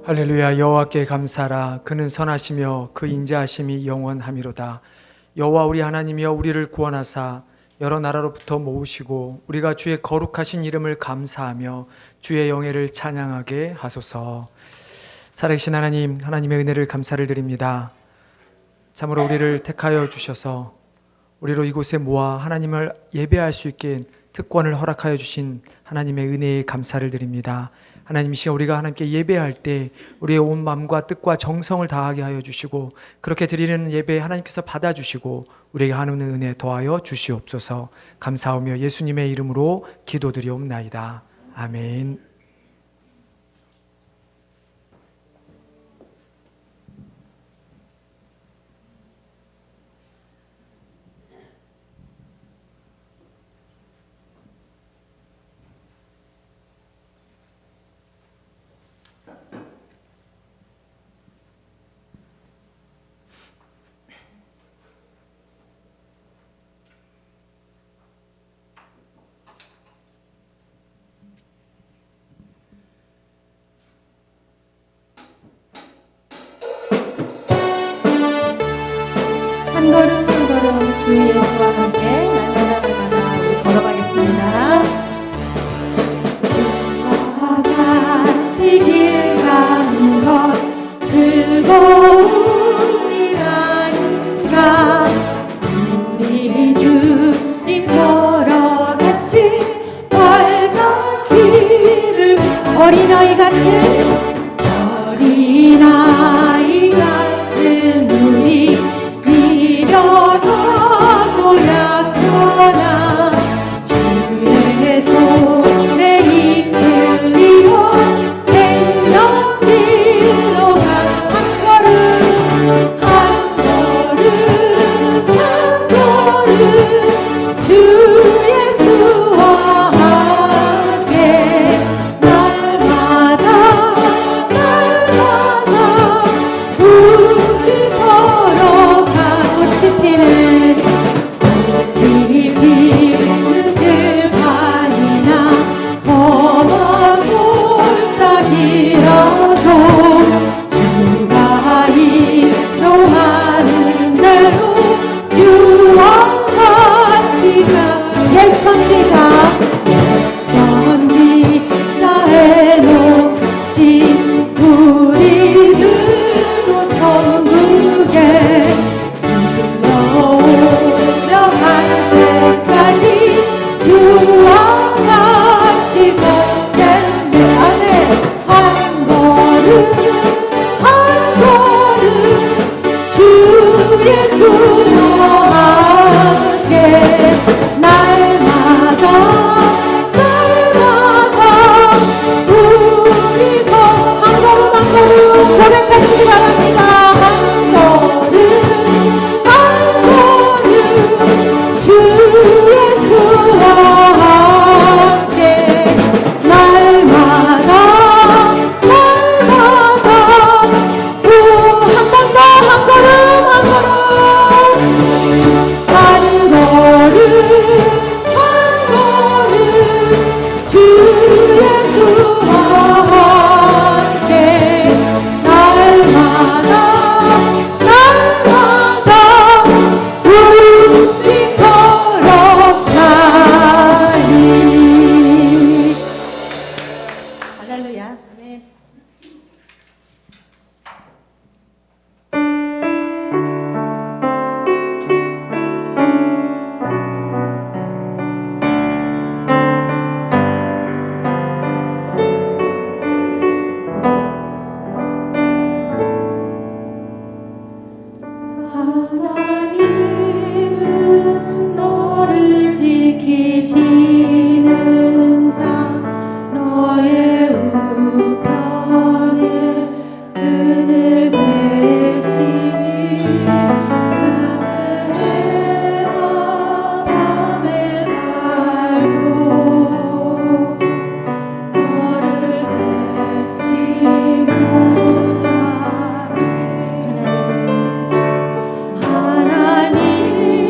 할렐루야. 여호와께 감사라. 그는 선하시며 그 인자하심이 영원하미로다. 여호와 우리 하나님이여 우리를 구원하사 여러 나라로부터 모으시고 우리가 주의 거룩하신 이름을 감사하며 주의 영예를 찬양하게 하소서. 살아계신 하나님, 하나님의 은혜를 감사를 드립니다. 참으로 우리를 택하여 주셔서 우리로 이곳에 모아 하나님을 예배할 수 있게 특권을 허락하여 주신 하나님의 은혜에 감사를 드립니다. 하나님, 이 시간 우리가 하나님께 예배할 때 우리의 온 마음과 뜻과 정성을 다하게 하여 주시고 그렇게 드리는 예배 하나님께서 받아주시고 우리에게 하나님의 은혜 더하여 주시옵소서. 감사하며 예수님의 이름으로 기도드리옵나이다. 아멘. 한 걸음 한 걸음 주 예수와 함께 날마다 우리 걸어가겠습니다. 주와 같이 길 가는 것 즐거움이라니까. 우리 주님 걸어가신 발자취를 어린아이 같은 우리 미련하고 약하나 주의 손에 이끌리어 생명길로 한 걸음 한 걸음 주 예수와 함께 날마다 우리 걸어가 꽃이 피는 들판이나 험한 골짜기라도 주가 인도하는 대로 주와 같이 가. 옛선지자의 높이 우리 들고 천국에 이르러갈 때까지 주와 같이 걷겠네. 한 걸음 한 걸음 주 예수와 함께 날마다 우리 한 걸음 한 걸음 고백하시기 바랍니다. 한 걸음 주 예수와 함께 날마다 한 번 더 한 걸음 한 걸음 주 예수와 함께 날마다 우리 걸어가니. 할렐루야. 네. 하나님은 너를 지키시는 자, 너의 우편에 그늘 계시니 그대와 밤의 달도 너를 해치 못하니.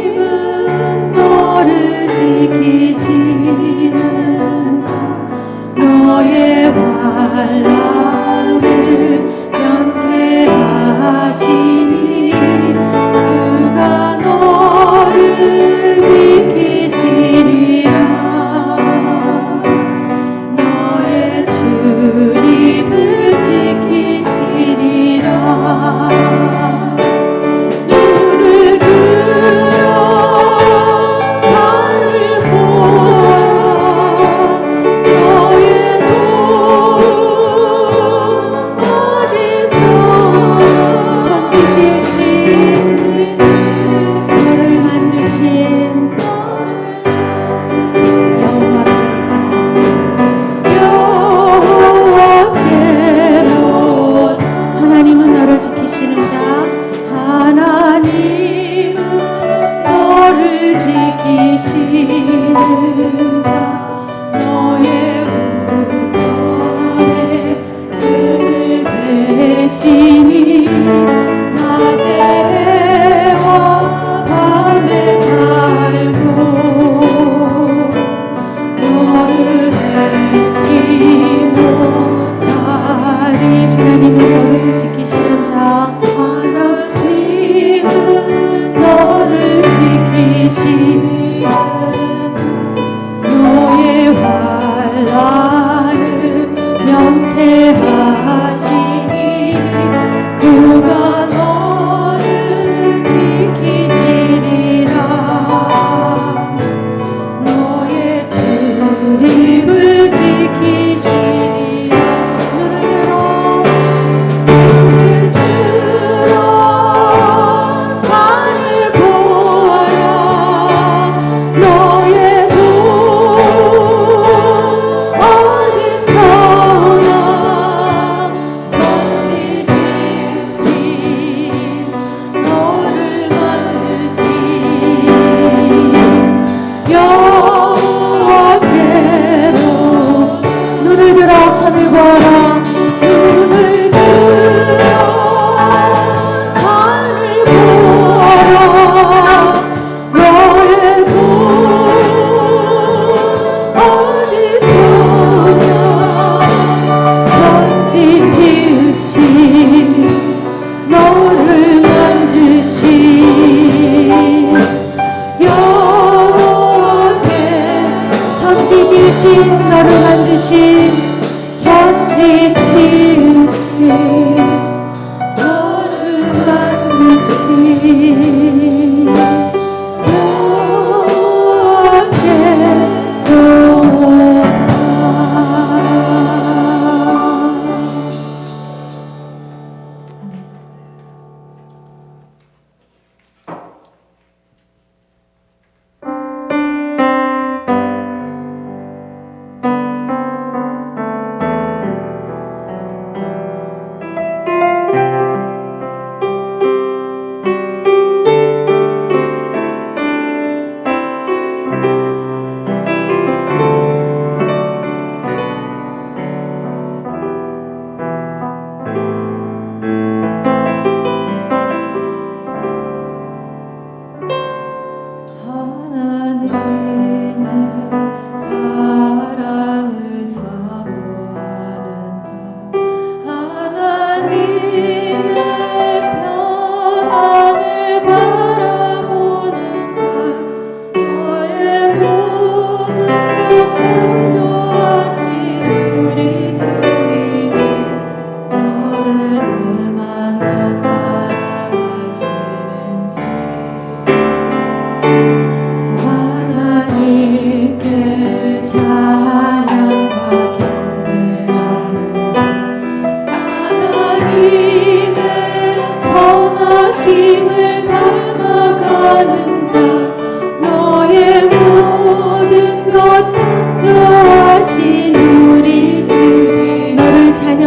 하나님은 너를 지키시는 자, 너의 환난을 지키시는 자 너의 우편에 그늘 되시니 낮에 해와 밤에 달도 너를 잊지 못하리. 하나님은 너를 지키시는 자 하나님은 너를 지키시는 너의 환난을 면케하시니 그가 너를 지키시리라. 너의 출입을 지키시리라. 눈을 들어 산을 보아라. 너의 돈 어디서나 천지 지으신 너를 만드신 여호와께로 눈을 들어 산을 보아라. 눈을 들어 산을 보아라. 너의 돈 어디서냐 천지 지으신 너를 만드신 여호와께 천지 지으신 너를 만드신 천지 지으신 너를 만드신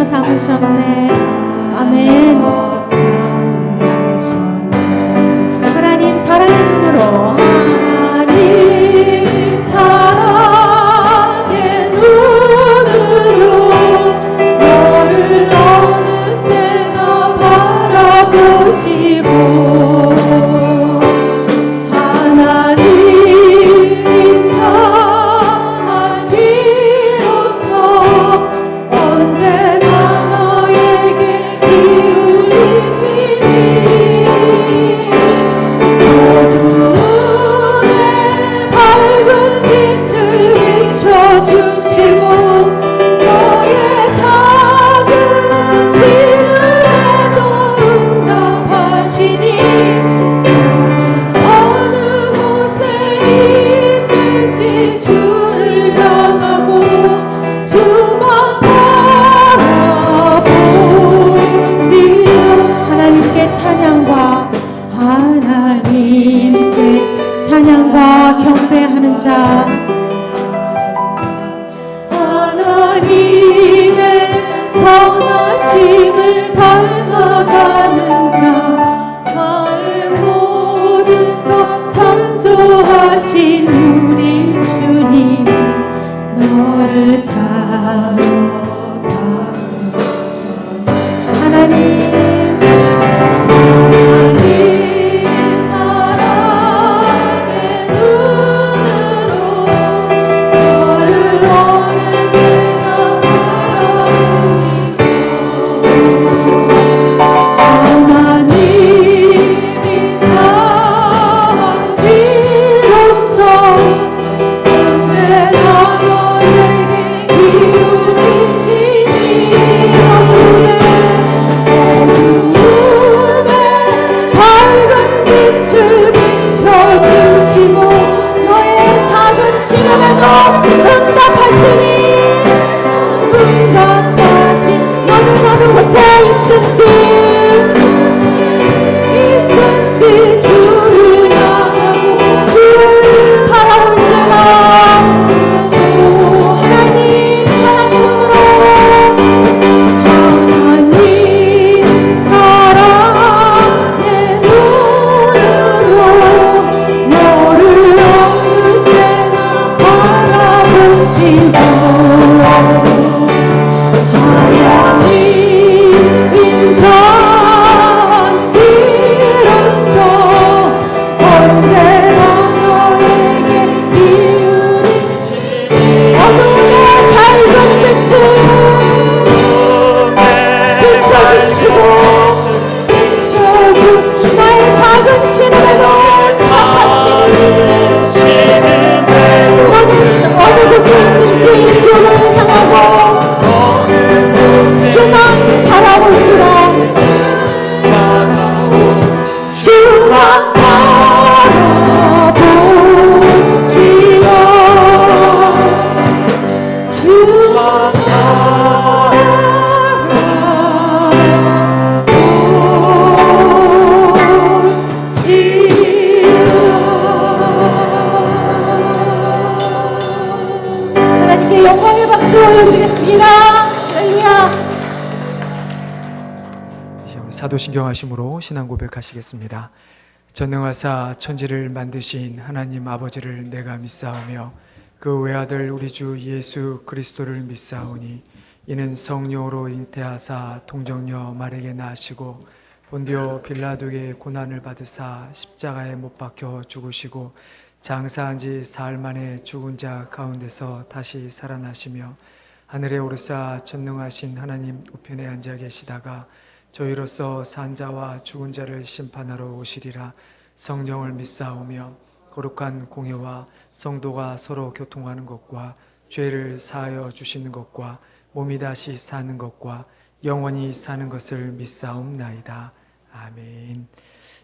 삼으셨네. 아멘. 하나님 사랑의 눈으로 하나님 사랑의 눈으로 너를 어느 때나 바라보시고 하나님인 자 비로소 언제나 너에게 기울이시니 어두움에 밝은 빛을 비춰주시고 너의 작은 시름에도 응답하시니 너는 어느 곳에 있든지 주를 향하고 주만 바라보지요. 하나님께 찬양과 하나님께 찬양과 경배하는 자 하나님의 선하심을 닮아가는 자 나의 모든 것 창조하 너는 어느 곳에 있는지 주를 향하고 주만 바라볼지라. 주만 바라볼지라. 주만 하나님께 영광의 박수 올려드리겠습니다. 할렐루야. 이제 우리 사도신경 하심으로 신앙 고백하시겠습니다. 전능하사 천지를 만드신 하나님 아버지를 내가 믿사오며 그 외아들 우리 주 예수 그리스도를 믿사오니 이는 성령으로 잉태하사 동정녀 마리아에게 나시고 본디오 빌라도에게 고난을 받으사 십자가에 못 박혀 죽으시고 장사한 지 사흘 만에 죽은 자 가운데서 다시 살아나시며 하늘에 오르사 전능하신 하나님 우편에 앉아 계시다가 저희로서 산 자와 죽은 자를 심판하러 오시리라. 성령을 믿사오며 거룩한 공회와 성도가 서로 교통하는 것과 죄를 사하여 주시는 것과 몸이 다시 사는 것과 영원히 사는 것을 믿사옵나이다. 아멘.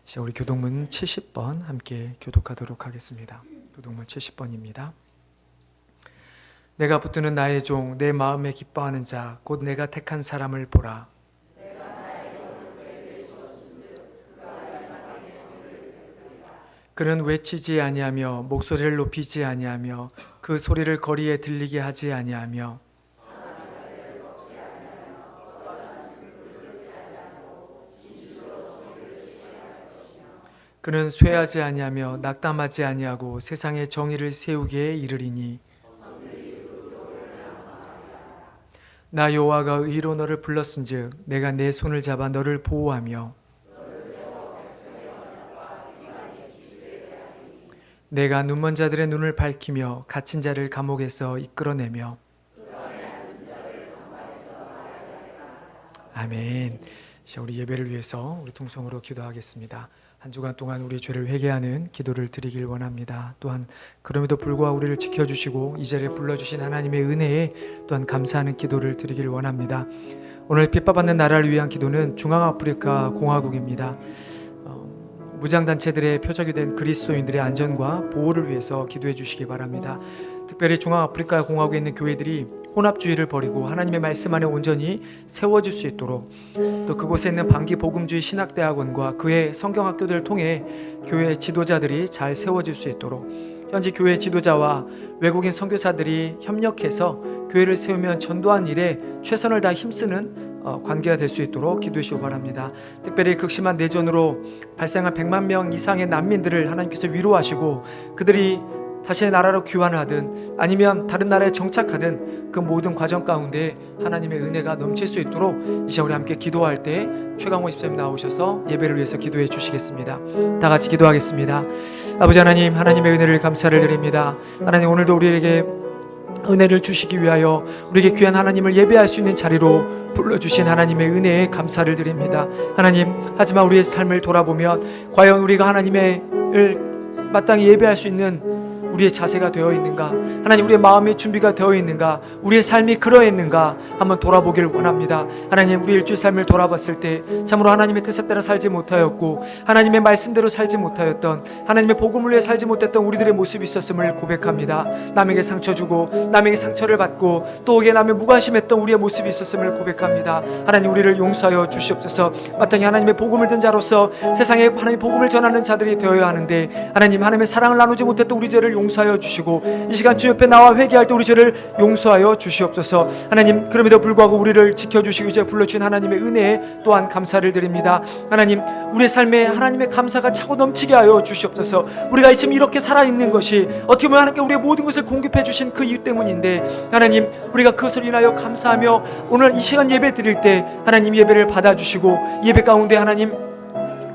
자, 우리 교독문 70번 함께 교독하도록 하겠습니다. 교독문 70번입니다. 내가 붙드는 나의 종 내 마음에 기뻐하는 자 곧 내가 택한 사람을 보라. 그는 외치지 아니하며 목소리를 높이지 아니하며 그 소리를 거리에 들리게 하지 아니하며 그는 쇠하지 아니하며 낙담하지 아니하고 세상의 정의를 세우기에 이르리니 나 여호와가 의로 너를 불렀은즉 내가 내 손을 잡아 너를 보호하며 내가 눈먼 자들의 눈을 밝히며 갇힌 자를 감옥에서 이끌어내며 아멘. 자, 우리 예배를 위해서 우리 통성으로 기도하겠습니다. 한 주간 동안 우리의 죄를 회개하는 기도를 드리길 원합니다. 또한 그럼에도 불구하고 우리를 지켜주시고 이 자리에 불러주신 하나님의 은혜에 또한 감사하는 기도를 드리길 원합니다. 오늘 핍박받는 나라를 위한 기도는 중앙아프리카 공화국입니다. 무장단체들의 표적이 된 그리스도인들의 안전과 보호를 위해서 기도해 주시기 바랍니다. 특별히 중앙아프리카 공화국에 있는 교회들이 혼합주의를 버리고 하나님의 말씀 안에 온전히 세워질 수 있도록, 또 그곳에 있는 방기 복음주의 신학대학원과 그의 성경학교들을 통해 교회 지도자들이 잘 세워질 수 있도록 현지 교회 지도자와 외국인 선교사들이 협력해서 교회를 세우면 전도한 일에 최선을 다해 힘쓰는 관계가 될 수 있도록 기도해 주시기 바랍니다. 특별히 극심한 내전으로 발생한 100만 명 이상의 난민들을 하나님께서 위로하시고 그들이 다시 나라로 귀환하든 아니면 다른 나라에 정착하든 그 모든 과정 가운데 하나님의 은혜가 넘칠 수 있도록 이제 우리 함께 기도할 때 최강호 집사님 나오셔서 예배를 위해서 기도해 주시겠습니다. 다 같이 기도하겠습니다. 아버지 하나님, 하나님의 은혜를 감사를 드립니다. 하나님, 오늘도 우리에게 은혜를 주시기 위하여 우리에게 귀한 하나님을 예배할 수 있는 자리로 불러주신 하나님의 은혜에 감사를 드립니다. 하나님, 하지만 우리의 삶을 돌아보면 과연 우리가 하나님을 마땅히 예배할 수 있는 우리의 자세가 되어 있는가? 하나님, 우리의 마음의 준비가 되어 있는가? 우리의 삶이 그러했는가? 한번 돌아보기를 원합니다. 하나님, 우리 일주일 삶을 돌아봤을 때 참으로 하나님의 뜻에 따라 살지 못하였고 하나님의 말씀대로 살지 못하였던, 하나님의 복음을 위해 살지 못했던 우리들의 모습이 있었음을 고백합니다. 남에게 상처 주고 남에게 상처를 받고 또 오게 남의 무관심했던 우리의 모습이 있었음을 고백합니다. 하나님, 우리를 용서하여 주시옵소서. 마땅히 하나님의 복음을 든 자로서 세상에 하나님의 복음을 전하는 자들이 되어야 하는데 하나님의 사랑을 나누지 못했던 우리 죄를 용서하여 주시고 이 시간 주 옆에 나와 회개할 때 우리 죄를 용서하여 주시옵소서. 하나님, 그럼에도 불구하고 우리를 지켜주시고 이제 불러주신 하나님의 은혜에 또한 감사를 드립니다. 하나님, 우리의 삶에 하나님의 감사가 차고 넘치게 하여 주시옵소서. 우리가 지금 이렇게 살아있는 것이 어떻게 보면 하나님께 우리의 모든 것을 공급해 주신 그 이유 때문인데 하나님, 우리가 그것을 인하여 감사하며 오늘 이 시간 예배 드릴 때 하나님 예배를 받아주시고 예배 가운데 하나님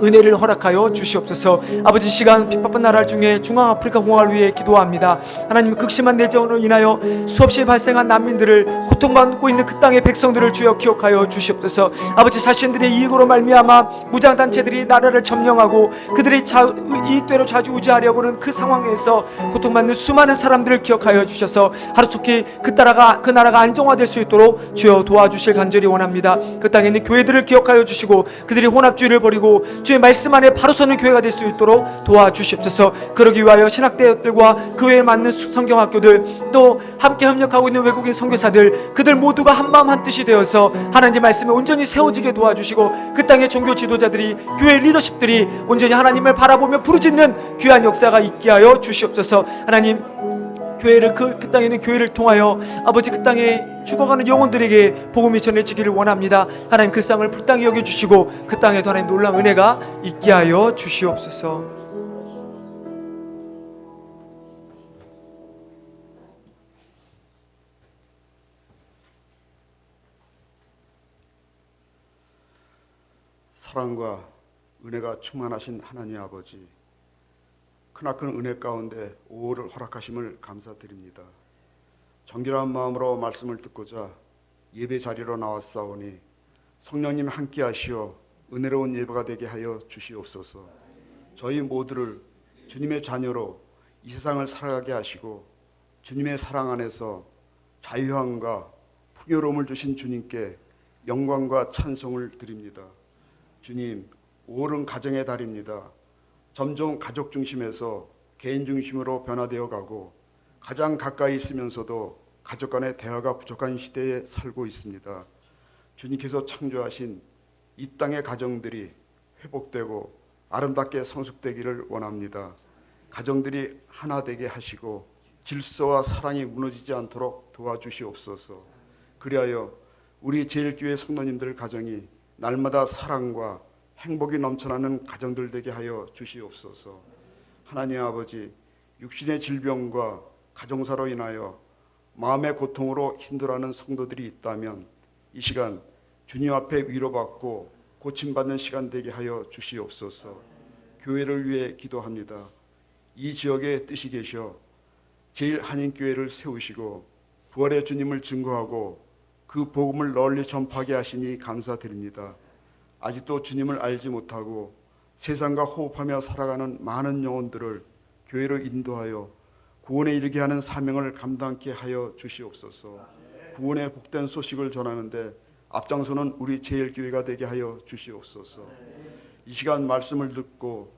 은혜를 허락하여 주시옵소서. 아버지, 시간 핍박한 나라 중에 중앙아프리카 공화를 위해 기도합니다. 하나님, 극심한 내전으로 인하여 수없이 발생한 난민들을 고통받고 있는 그 땅의 백성들을 주여 기억하여 주시옵소서. 아버지, 자신들의 이익으로 말미암아 무장단체들이 나라를 점령하고 그들의 이익대로 좌지우지하려고 하는 그 상황에서 고통받는 수많은 사람들을 기억하여 주셔서 하루속히 그 나라가 안정화될 수 있도록 주여 도와주실 간절히 원합니다. 그 땅에 있는 교회들을 기억하여 주시고 그들이 혼합주의를 버리고 주의 말씀 안에 바로 서는 교회가 될 수 있도록 도와주시옵소서. 그러기 위하여 신학대학들과 그 외에 맞는 성경학교들, 또 함께 협력하고 있는 외국인 선교사들, 그들 모두가 한마음 한뜻이 되어서 하나님 말씀에 온전히 세워지게 도와주시고 그 땅의 종교 지도자들이, 교회 리더십들이 온전히 하나님을 바라보며 부르짖는 귀한 역사가 있게 하여 주시옵소서. 하나님, 교회를 그 땅에 있는 교회를 통하여 아버지, 그 땅에 죽어가는 영혼들에게 복음이 전해지기를 원합니다. 하나님, 그 땅을 불쌍히 여겨주시고 그 땅에도 하나님 놀라운 은혜가 있게 하여 주시옵소서. 사랑과 은혜가 충만하신 하나님 아버지, 크나큰 은혜 가운데 오후를 허락하심을 감사드립니다. 정결한 마음으로 말씀을 듣고자 예배 자리로 나왔사오니 성령님 함께 하시어 은혜로운 예배가 되게 하여 주시옵소서. 저희 모두를 주님의 자녀로 이 세상을 살아가게 하시고 주님의 사랑 안에서 자유함과 풍요로움을 주신 주님께 영광과 찬송을 드립니다. 주님, 5월은 가정의 달입니다. 점점 가족 중심에서 개인 중심으로 변화되어 가고 가장 가까이 있으면서도 가족 간의 대화가 부족한 시대에 살고 있습니다. 주님께서 창조하신 이 땅의 가정들이 회복되고 아름답게 성숙되기를 원합니다. 가정들이 하나 되게 하시고 질서와 사랑이 무너지지 않도록 도와주시옵소서. 그리하여 우리 제일교회 성도님들 가정이 날마다 사랑과 행복이 넘쳐나는 가정들 되게 하여 주시옵소서. 하나님 아버지, 육신의 질병과 가정사로 인하여 마음의 고통으로 힘들어하는 성도들이 있다면 이 시간 주님 앞에 위로받고 고침받는 시간 되게 하여 주시옵소서. 교회를 위해 기도합니다. 이 지역에 뜻이 계셔 제일 한인교회를 세우시고 부활의 주님을 증거하고 그 복음을 널리 전파하게 하시니 감사드립니다. 아직도 주님을 알지 못하고 세상과 호흡하며 살아가는 많은 영혼들을 교회로 인도하여 구원에 이르게 하는 사명을 감당케 하여 주시옵소서. 구원의 복된 소식을 전하는데 앞장서는 우리 제일교회가 되게 하여 주시옵소서. 이 시간 말씀을 듣고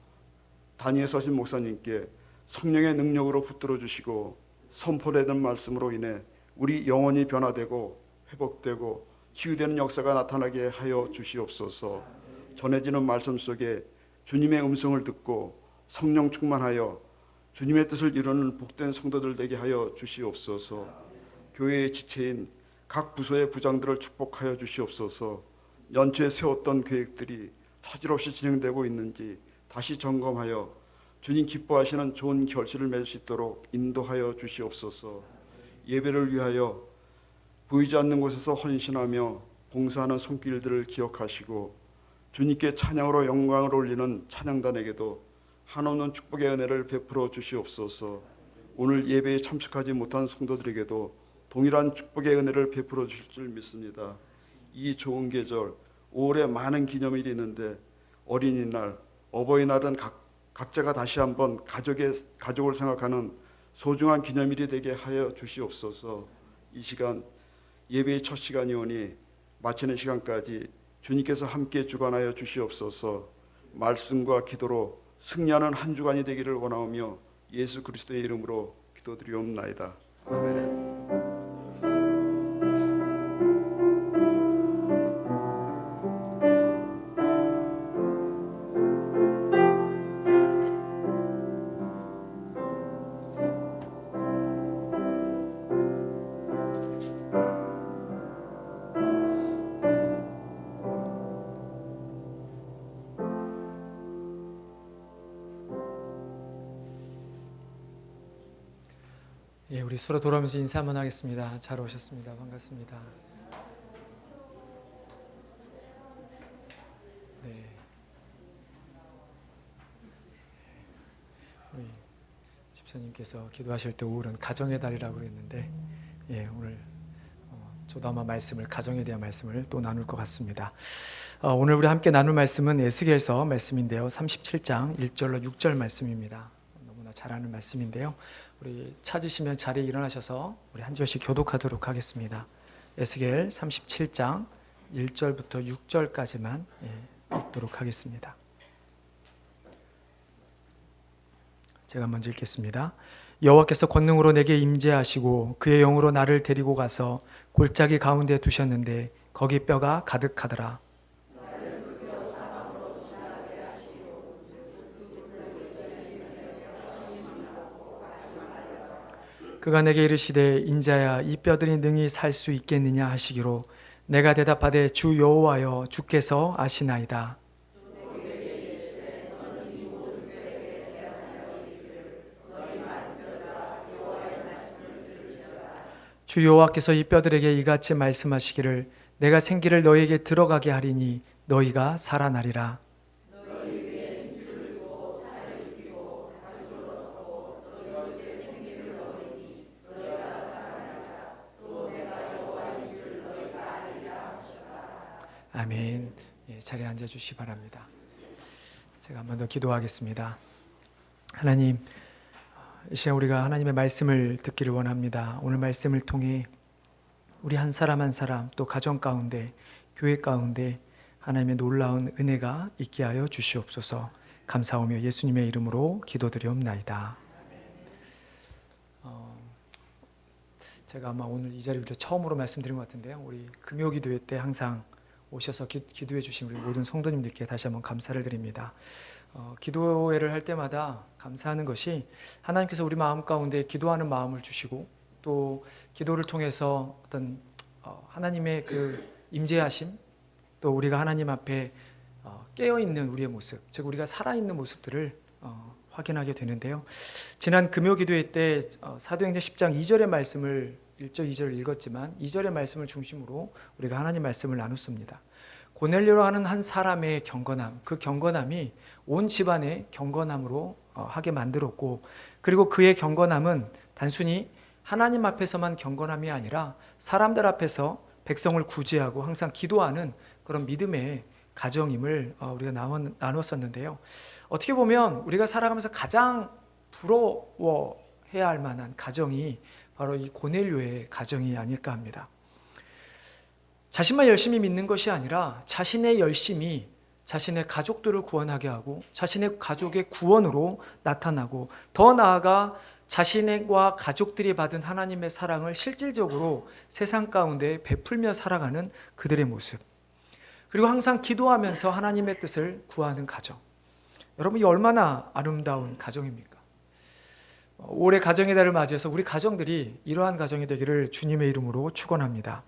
단위에 서신 목사님께 성령의 능력으로 붙들어 주시고 선포되는 말씀으로 인해 우리 영혼이 변화되고 회복되고 치유되는 역사가 나타나게 하여 주시옵소서. 전해지는 말씀 속에 주님의 음성을 듣고 성령 충만하여 주님의 뜻을 이루는 복된 성도들 되게 하여 주시옵소서. 교회의 지체인 각 부서의 부장들을 축복하여 주시옵소서. 연초에 세웠던 계획들이 차질 없이 진행되고 있는지 다시 점검하여 주님 기뻐하시는 좋은 결실을 맺을 수 있도록 인도하여 주시옵소서. 예배를 위하여 보이지 않는 곳에서 헌신하며 봉사하는 손길들을 기억하시고 주님께 찬양으로 영광을 올리는 찬양단에게도 한없는 축복의 은혜를 베풀어 주시옵소서. 오늘 예배에 참석하지 못한 성도들에게도 동일한 축복의 은혜를 베풀어 주실 줄 믿습니다. 이 좋은 계절 5월에 많은 기념일이 있는데 어린이날, 어버이날은 각자가 다시 한번 가족을 생각하는 소중한 기념일이 되게 하여 주시옵소서. 이 시간 예배의 첫 시간이오니 마치는 시간까지 주님께서 함께 주관하여 주시옵소서. 말씀과 기도로 승리하는 한 주간이 되기를 원하오며 예수 그리스도의 이름으로 기도드리옵나이다. 아멘. 예, 우리 서로 돌아오면서 인사 한번 하겠습니다. 잘 오셨습니다. 반갑습니다. 네. 목사님께서 기도하실 때 5월은 가정의 달이라고 그랬는데 오늘 저도 아마 말씀을 가정에 대한 말씀을 또 나눌 것 같습니다. 오늘 우리 함께 나눌 말씀은 에스겔서 말씀인데요. 37장 1절로 6절 말씀입니다. 너무나 잘 아는 말씀인데요. 우리 찾으시면 자리에 일어나셔서 우리 한 절씩 교독하도록 하겠습니다. 에스겔 37장 1절부터 6절까지만 읽도록 하겠습니다. 제가 먼저 읽겠습니다. 여호와께서 권능으로 내게 임재하시고 그의 영으로 나를 데리고 가서 골짜기 가운데 두셨는데 거기 뼈가 가득하더라. 그가 내게 이르시되 인자야 이 뼈들이 능히 살 수 있겠느냐 하시기로 내가 대답하되 주 여호와여 주께서 아시나이다. 주 여호와께서 이 뼈들에게 이같이 말씀하시기를 내가 생기를 너희에게 들어가게 하리니 너희가 살아나리라. 아멘. 자리에 앉아주시기 바랍니다. 제가 한 번 더 기도하겠습니다. 하나님, 이 시간 우리가 하나님의 말씀을 듣기를 원합니다. 오늘 말씀을 통해 우리 한 사람 한 사람 또 가정 가운데 교회 가운데 하나님의 놀라운 은혜가 있게 하여 주시옵소서. 감사하며 예수님의 이름으로 기도드리옵나이다. 제가 아마 오늘 이 자리부터 처음으로 말씀드린 것 같은데요. 우리 금요기도회 때 항상 오셔서 기도해 주신 우리 모든 성도님들께 다시 한번 감사를 드립니다. 기도회를 할 때마다 감사하는 것이 하나님께서 우리 마음 가운데 기도하는 마음을 주시고 또 기도를 통해서 어떤 하나님의 그 임재하심 또 우리가 하나님 앞에 깨어있는 우리의 모습 즉 우리가 살아있는 모습들을 확인하게 되는데요. 지난 금요기도회 때 사도행전 10장 2절의 말씀을 1절 2절을 읽었지만 2절의 말씀을 중심으로 우리가 하나님 말씀을 나눴습니다. 고넬료로 하는 한 사람의 경건함, 그 경건함이 온 집안의 경건함으로 하게 만들었고 그리고 그의 경건함은 단순히 하나님 앞에서만 경건함이 아니라 사람들 앞에서 백성을 구제하고 항상 기도하는 그런 믿음의 가정임을 우리가 나눴었는데요. 어떻게 보면 우리가 살아가면서 가장 부러워해야 할 만한 가정이 바로 이 고넬료의 가정이 아닐까 합니다. 자신만 열심히 믿는 것이 아니라 자신의 열심이 자신의 가족들을 구원하게 하고 자신의 가족의 구원으로 나타나고 더 나아가 자신과 가족들이 받은 하나님의 사랑을 실질적으로 세상 가운데 베풀며 살아가는 그들의 모습 그리고 항상 기도하면서 하나님의 뜻을 구하는 가정. 여러분 이 얼마나 아름다운 가정입니까? 올해 가정의 달을 맞이해서 우리 가정들이 이러한 가정이 되기를 주님의 이름으로 축원합니다.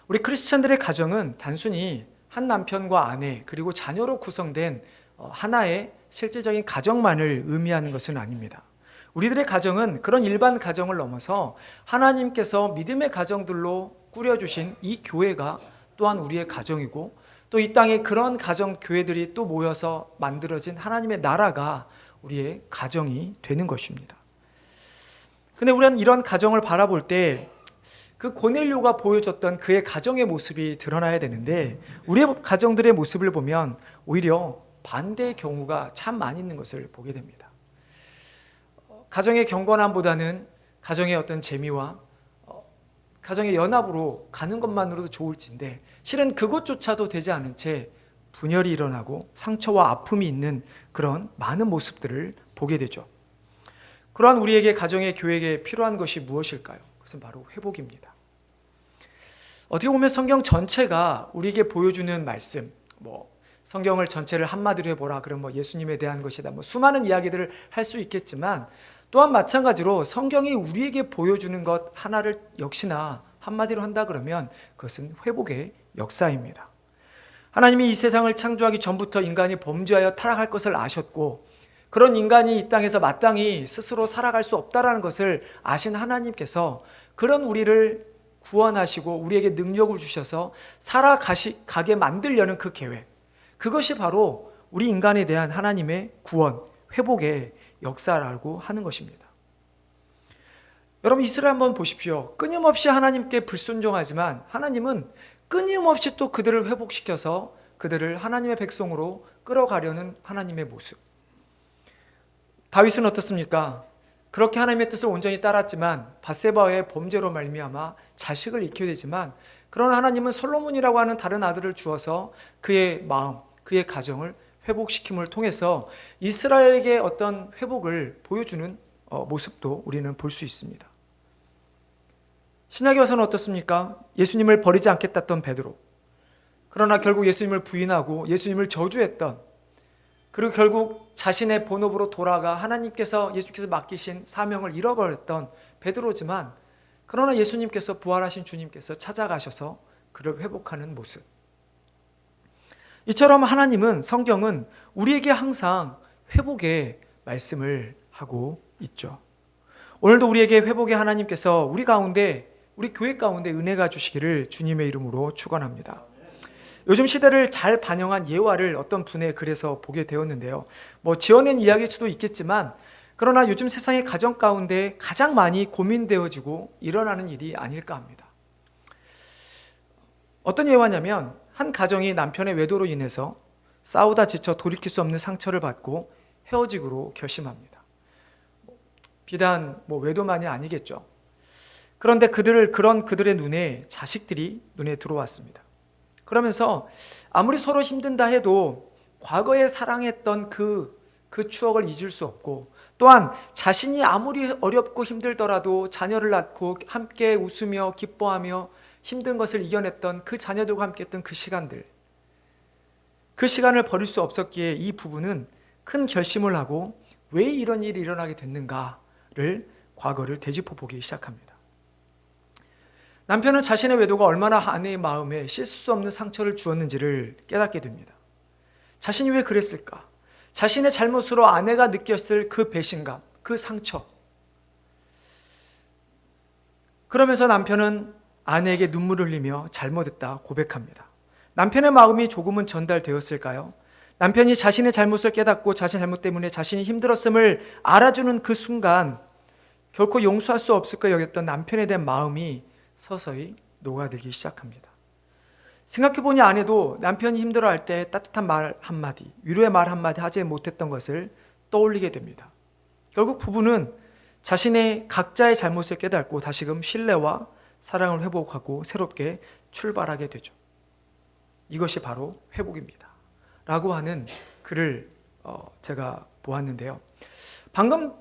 우리 크리스찬들의 가정은 단순히 한 남편과 아내 그리고 자녀로 구성된 하나의 실질적인 가정만을 의미하는 것은 아닙니다. 우리들의 가정은 그런 일반 가정을 넘어서 하나님께서 믿음의 가정들로 꾸려주신 이 교회가 또한 우리의 가정이고 또 이 땅에 그런 가정 교회들이 또 모여서 만들어진 하나님의 나라가 우리의 가정이 되는 것입니다. 근데 우리는 이런 가정을 바라볼 때 그 고넬료가 보여줬던 그의 가정의 모습이 드러나야 되는데 우리의 가정들의 모습을 보면 오히려 반대의 경우가 참 많이 있는 것을 보게 됩니다. 가정의 경건함보다는 가정의 어떤 재미와 가정의 연합으로 가는 것만으로도 좋을진데 실은 그것조차도 되지 않은 채 분열이 일어나고 상처와 아픔이 있는 그런 많은 모습들을 보게 되죠. 그러한 우리에게 가정의 교회에 필요한 것이 무엇일까요? 그것은 바로 회복입니다. 어떻게 보면 성경 전체가 우리에게 보여주는 말씀, 성경을 전체를 한마디로 해보라 그럼 예수님에 대한 것이다 수많은 이야기들을 할 수 있겠지만 또한 마찬가지로 성경이 우리에게 보여주는 것 하나를 역시나 한마디로 한다 그러면 그것은 회복의 역사입니다. 하나님이 이 세상을 창조하기 전부터 인간이 범죄하여 타락할 것을 아셨고 그런 인간이 이 땅에서 마땅히 스스로 살아갈 수 없다라는 것을 아신 하나님께서 그런 우리를 구원하시고 우리에게 능력을 주셔서 살아가게 만들려는 그 계획 그것이 바로 우리 인간에 대한 하나님의 구원, 회복의 역사라고 하는 것입니다. 여러분, 이스라엘 한번 보십시오. 끊임없이 하나님께 불순종하지만 하나님은 끊임없이 또 그들을 회복시켜서 그들을 하나님의 백성으로 끌어가려는 하나님의 모습. 다윗은 어떻습니까? 그렇게 하나님의 뜻을 온전히 따랐지만 밧세바의 범죄로 말미암아 자식을 잃게 되지만, 그러나 하나님은 솔로몬이라고 하는 다른 아들을 주어서 그의 마음, 그의 가정을 회복시킴을 통해서 이스라엘에게 어떤 회복을 보여주는 모습도 우리는 볼 수 있습니다. 신약에 와서는 어떻습니까? 예수님을 버리지 않겠다던 베드로, 그러나 결국 예수님을 부인하고 예수님을 저주했던, 그리고 결국 자신의 본업으로 돌아가 예수께서 맡기신 사명을 잃어버렸던 베드로지만, 그러나 예수님께서, 부활하신 주님께서 찾아가셔서 그를 회복하는 모습. 이처럼 하나님은, 성경은 우리에게 항상 회복의 말씀을 하고 있죠. 오늘도 우리에게 회복의 하나님께서 우리 가운데, 우리 교회 가운데 은혜가 주시기를 주님의 이름으로 축원합니다. 요즘 시대를 잘 반영한 예화를 어떤 분의 글에서 보게 되었는데요. 지어낸 이야기일 수도 있겠지만, 그러나 요즘 세상의 가정 가운데 가장 많이 고민되어지고 일어나는 일이 아닐까 합니다. 어떤 예화냐면, 한 가정이 남편의 외도로 인해서 싸우다 지쳐 돌이킬 수 없는 상처를 받고 헤어지기로 결심합니다. 비단 외도만이 아니겠죠. 그런데 그들의 눈에 자식들이 눈에 들어왔습니다. 그러면서 아무리 서로 힘든다 해도 과거에 사랑했던 그 추억을 잊을 수 없고, 또한 자신이 아무리 어렵고 힘들더라도 자녀를 낳고 함께 웃으며 기뻐하며 힘든 것을 이겨냈던 그 자녀들과 함께 했던 그 시간들, 그 시간을 버릴 수 없었기에 이 부부는 큰 결심을 하고 왜 이런 일이 일어나게 됐는가를, 과거를 되짚어 보기 시작합니다. 남편은 자신의 외도가 얼마나 아내의 마음에 씻을 수 없는 상처를 주었는지를 깨닫게 됩니다. 자신이 왜 그랬을까? 자신의 잘못으로 아내가 느꼈을 그 배신감, 그 상처. 그러면서 남편은 아내에게 눈물을 흘리며 잘못했다 고백합니다. 남편의 마음이 조금은 전달되었을까요? 남편이 자신의 잘못을 깨닫고 자신의 잘못 때문에 자신이 힘들었음을 알아주는 그 순간, 결코 용서할 수 없을 거 여겼던 남편에 대한 마음이 서서히 녹아들기 시작합니다. 생각해보니 아내도 남편이 힘들어할 때 따뜻한 말 한마디, 위로의 말 한마디 하지 못했던 것을 떠올리게 됩니다. 결국 부부는 자신의 각자의 잘못을 깨닫고 다시금 신뢰와 사랑을 회복하고 새롭게 출발하게 되죠. 이것이 바로 회복입니다 라고 하는 글을 제가 보았는데요. 방금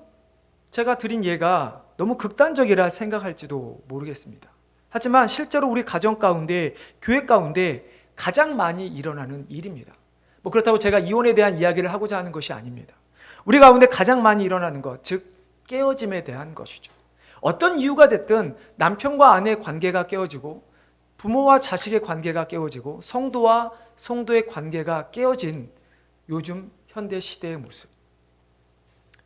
제가 드린 예가 너무 극단적이라 생각할지도 모르겠습니다. 하지만 실제로 우리 가정 가운데, 교회 가운데 가장 많이 일어나는 일입니다. 그렇다고 제가 이혼에 대한 이야기를 하고자 하는 것이 아닙니다. 우리 가운데 가장 많이 일어나는 것, 즉 깨어짐에 대한 것이죠. 어떤 이유가 됐든 남편과 아내의 관계가 깨어지고, 부모와 자식의 관계가 깨어지고, 성도와 성도의 관계가 깨어진 요즘 현대 시대의 모습.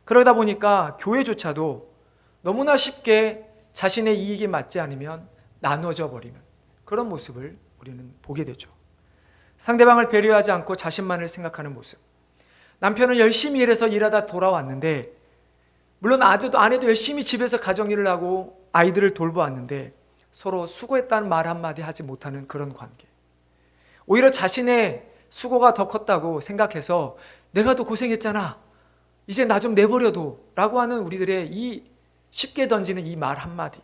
그러다 보니까 교회조차도 너무나 쉽게 자신의 이익이 맞지 않으면 나눠져 버리는 그런 모습을 우리는 보게 되죠. 상대방을 배려하지 않고 자신만을 생각하는 모습. 남편은 열심히 일해서 일하다 돌아왔는데, 물론 아내도 열심히 집에서 가정일을 하고 아이들을 돌보았는데 서로 수고했다는 말 한마디 하지 못하는 그런 관계. 오히려 자신의 수고가 더 컸다고 생각해서 내가 더 고생했잖아, 이제 나 좀 내버려둬 라고 하는 우리들의 이 쉽게 던지는 이 말 한마디.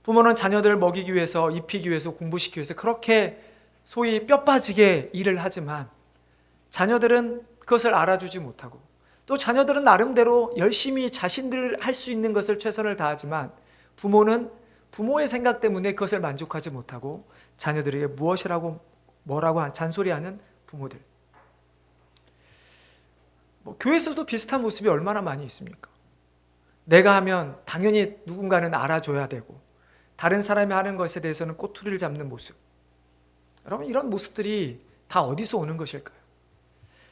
부모는 자녀들을 먹이기 위해서, 입히기 위해서, 공부시키기 위해서 그렇게 소위 뼈 빠지게 일을 하지만 자녀들은 그것을 알아주지 못하고, 또 자녀들은 나름대로 열심히 자신들 할 수 있는 것을 최선을 다하지만 부모는 부모의 생각 때문에 그것을 만족하지 못하고 자녀들에게 뭐라고 잔소리하는 부모들. 교회에서도 비슷한 모습이 얼마나 많이 있습니까? 내가 하면 당연히 누군가는 알아줘야 되고, 다른 사람이 하는 것에 대해서는 꼬투리를 잡는 모습. 여러분, 이런 모습들이 다 어디서 오는 것일까요?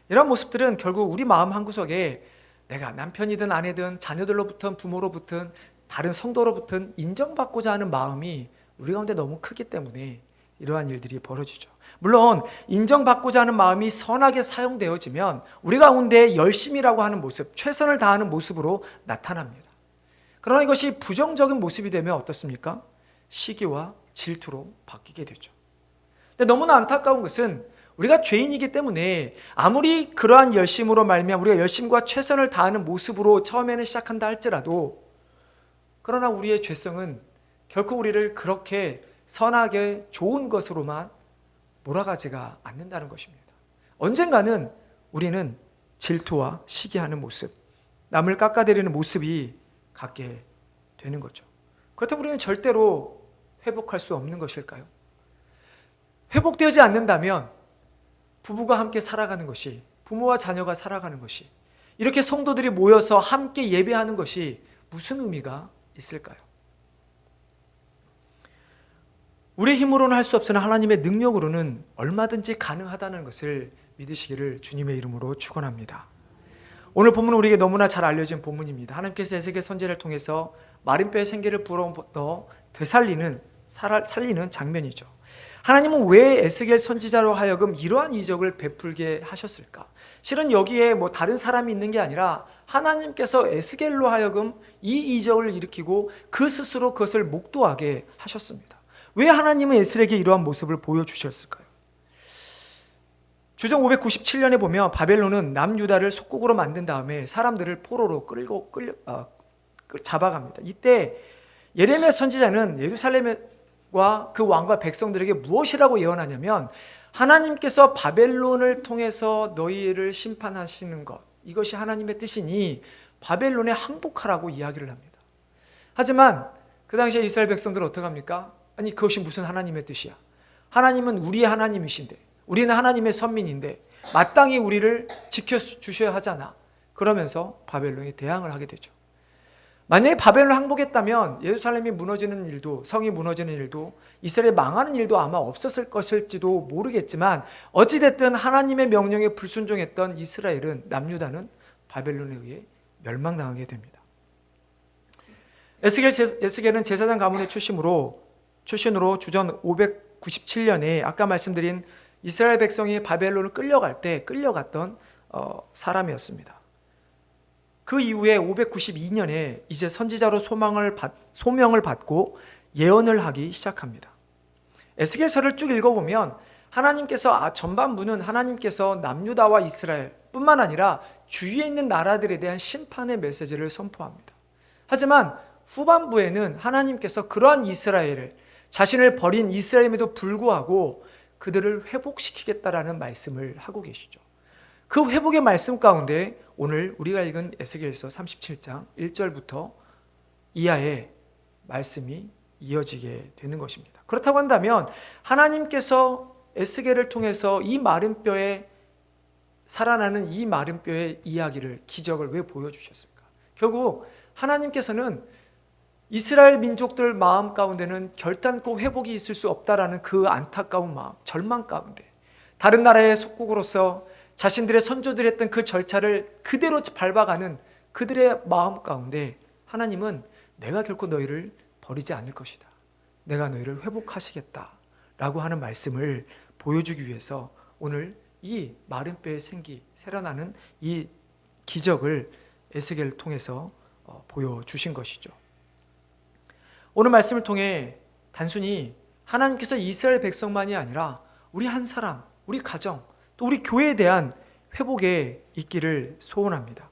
이런 모습들은 결국 우리 마음 한구석에 내가 남편이든 아내든 자녀들로부터, 부모로부터, 다른 성도로부터 인정받고자 하는 마음이 우리 가운데 너무 크기 때문에 이러한 일들이 벌어지죠. 물론 인정받고자 하는 마음이 선하게 사용되어지면 우리 가운데 열심이라고 하는 모습, 최선을 다하는 모습으로 나타납니다. 그러나 이것이 부정적인 모습이 되면 어떻습니까? 시기와 질투로 바뀌게 되죠. 근데 너무나 안타까운 것은 우리가 죄인이기 때문에 아무리 그러한 열심으로 말미암아 우리가 열심과 최선을 다하는 모습으로 처음에는 시작한다 할지라도, 그러나 우리의 죄성은 결코 우리를 그렇게 선하게 좋은 것으로만 몰아가지가 않는다는 것입니다. 언젠가는 우리는 질투와 시기하는 모습, 남을 깎아내리는 모습이 갖게 되는 거죠. 그렇다면 우리는 절대로 회복할 수 없는 것일까요? 회복되지 않는다면 부부가 함께 살아가는 것이, 부모와 자녀가 살아가는 것이, 이렇게 성도들이 모여서 함께 예배하는 것이 무슨 의미가 있을까요? 우리의 힘으로는 할 수 없으나 하나님의 능력으로는 얼마든지 가능하다는 것을 믿으시기를 주님의 이름으로 축원합니다. 오늘 본문은 우리에게 너무나 잘 알려진 본문입니다. 하나님께서 에스겔 선지자를 통해서 마른 뼈에 생기를 불어넣어 되살리는 살리는 장면이죠. 하나님은 왜 에스겔 선지자로 하여금 이러한 이적을 베풀게 하셨을까? 실은 여기에 다른 사람이 있는 게 아니라 하나님께서 에스겔로 하여금 이 이적을 일으키고 그 스스로 그것을 목도하게 하셨습니다. 왜 하나님은 에스겔에게 이러한 모습을 보여주셨을까요? 주정 597년에 보면 바벨론은 남유다를 속국으로 만든 다음에 사람들을 포로로 잡아갑니다. 이때 예레미야 선지자는 예루살렘과 그 왕과 백성들에게 무엇이라고 예언하냐면, 하나님께서 바벨론을 통해서 너희를 심판하시는 것, 이것이 하나님의 뜻이니 바벨론에 항복하라고 이야기를 합니다. 하지만 그 당시에 이스라엘 백성들은 어떻게 합니까? 아니, 그것이 무슨 하나님의 뜻이야? 하나님은 우리의 하나님이신데, 우리는 하나님의 선민인데 마땅히 우리를 지켜주셔야 하잖아. 그러면서 바벨론이 대항을 하게 되죠. 만약에 바벨론 항복했다면 예루살렘이 무너지는 일도, 성이 무너지는 일도, 이스라엘이 망하는 일도 아마 없었을 것일지도 모르겠지만, 어찌됐든 하나님의 명령에 불순종했던 이스라엘은, 남유다는 바벨론에 의해 멸망당하게 됩니다. 에스겔은 제사장 가문의 출신으로 주전 597년에 아까 말씀드린 이스라엘 백성이 바벨론을 끌려갈 때 끌려갔던 사람이었습니다. 그 이후에 592년에 이제 선지자로 소명을 받고 예언을 하기 시작합니다. 에스겔서를 쭉 읽어보면 하나님께서 전반부는 하나님께서 남유다와 이스라엘 뿐만 아니라 주위에 있는 나라들에 대한 심판의 메시지를 선포합니다. 하지만 후반부에는 하나님께서 그러한 이스라엘을, 자신을 버린 이스라엘임에도 불구하고 그들을 회복시키겠다라는 말씀을 하고 계시죠. 그 회복의 말씀 가운데 오늘 우리가 읽은 에스겔서 37장 1절부터 이하의 말씀이 이어지게 되는 것입니다. 그렇다고 한다면 하나님께서 에스겔을 통해서 이 마른 뼈에 살아나는 이 마른 뼈의 이야기를, 기적을 왜 보여주셨을까? 결국 하나님께서는 이스라엘 민족들 마음 가운데는 결단코 회복이 있을 수 없다라는 그 안타까운 마음, 절망 가운데 다른 나라의 속국으로서 자신들의 선조들이 했던 그 절차를 그대로 밟아가는 그들의 마음 가운데 하나님은 내가 결코 너희를 버리지 않을 것이다, 내가 너희를 회복하시겠다라고 하는 말씀을 보여주기 위해서 오늘 이 마른 뼈에 새어나는 이 기적을 에스겔을 통해서 보여주신 것이죠. 오늘 말씀을 통해 단순히 하나님께서 이스라엘 백성만이 아니라 우리 한 사람, 우리 가정, 또 우리 교회에 대한 회복에 있기를 소원합니다.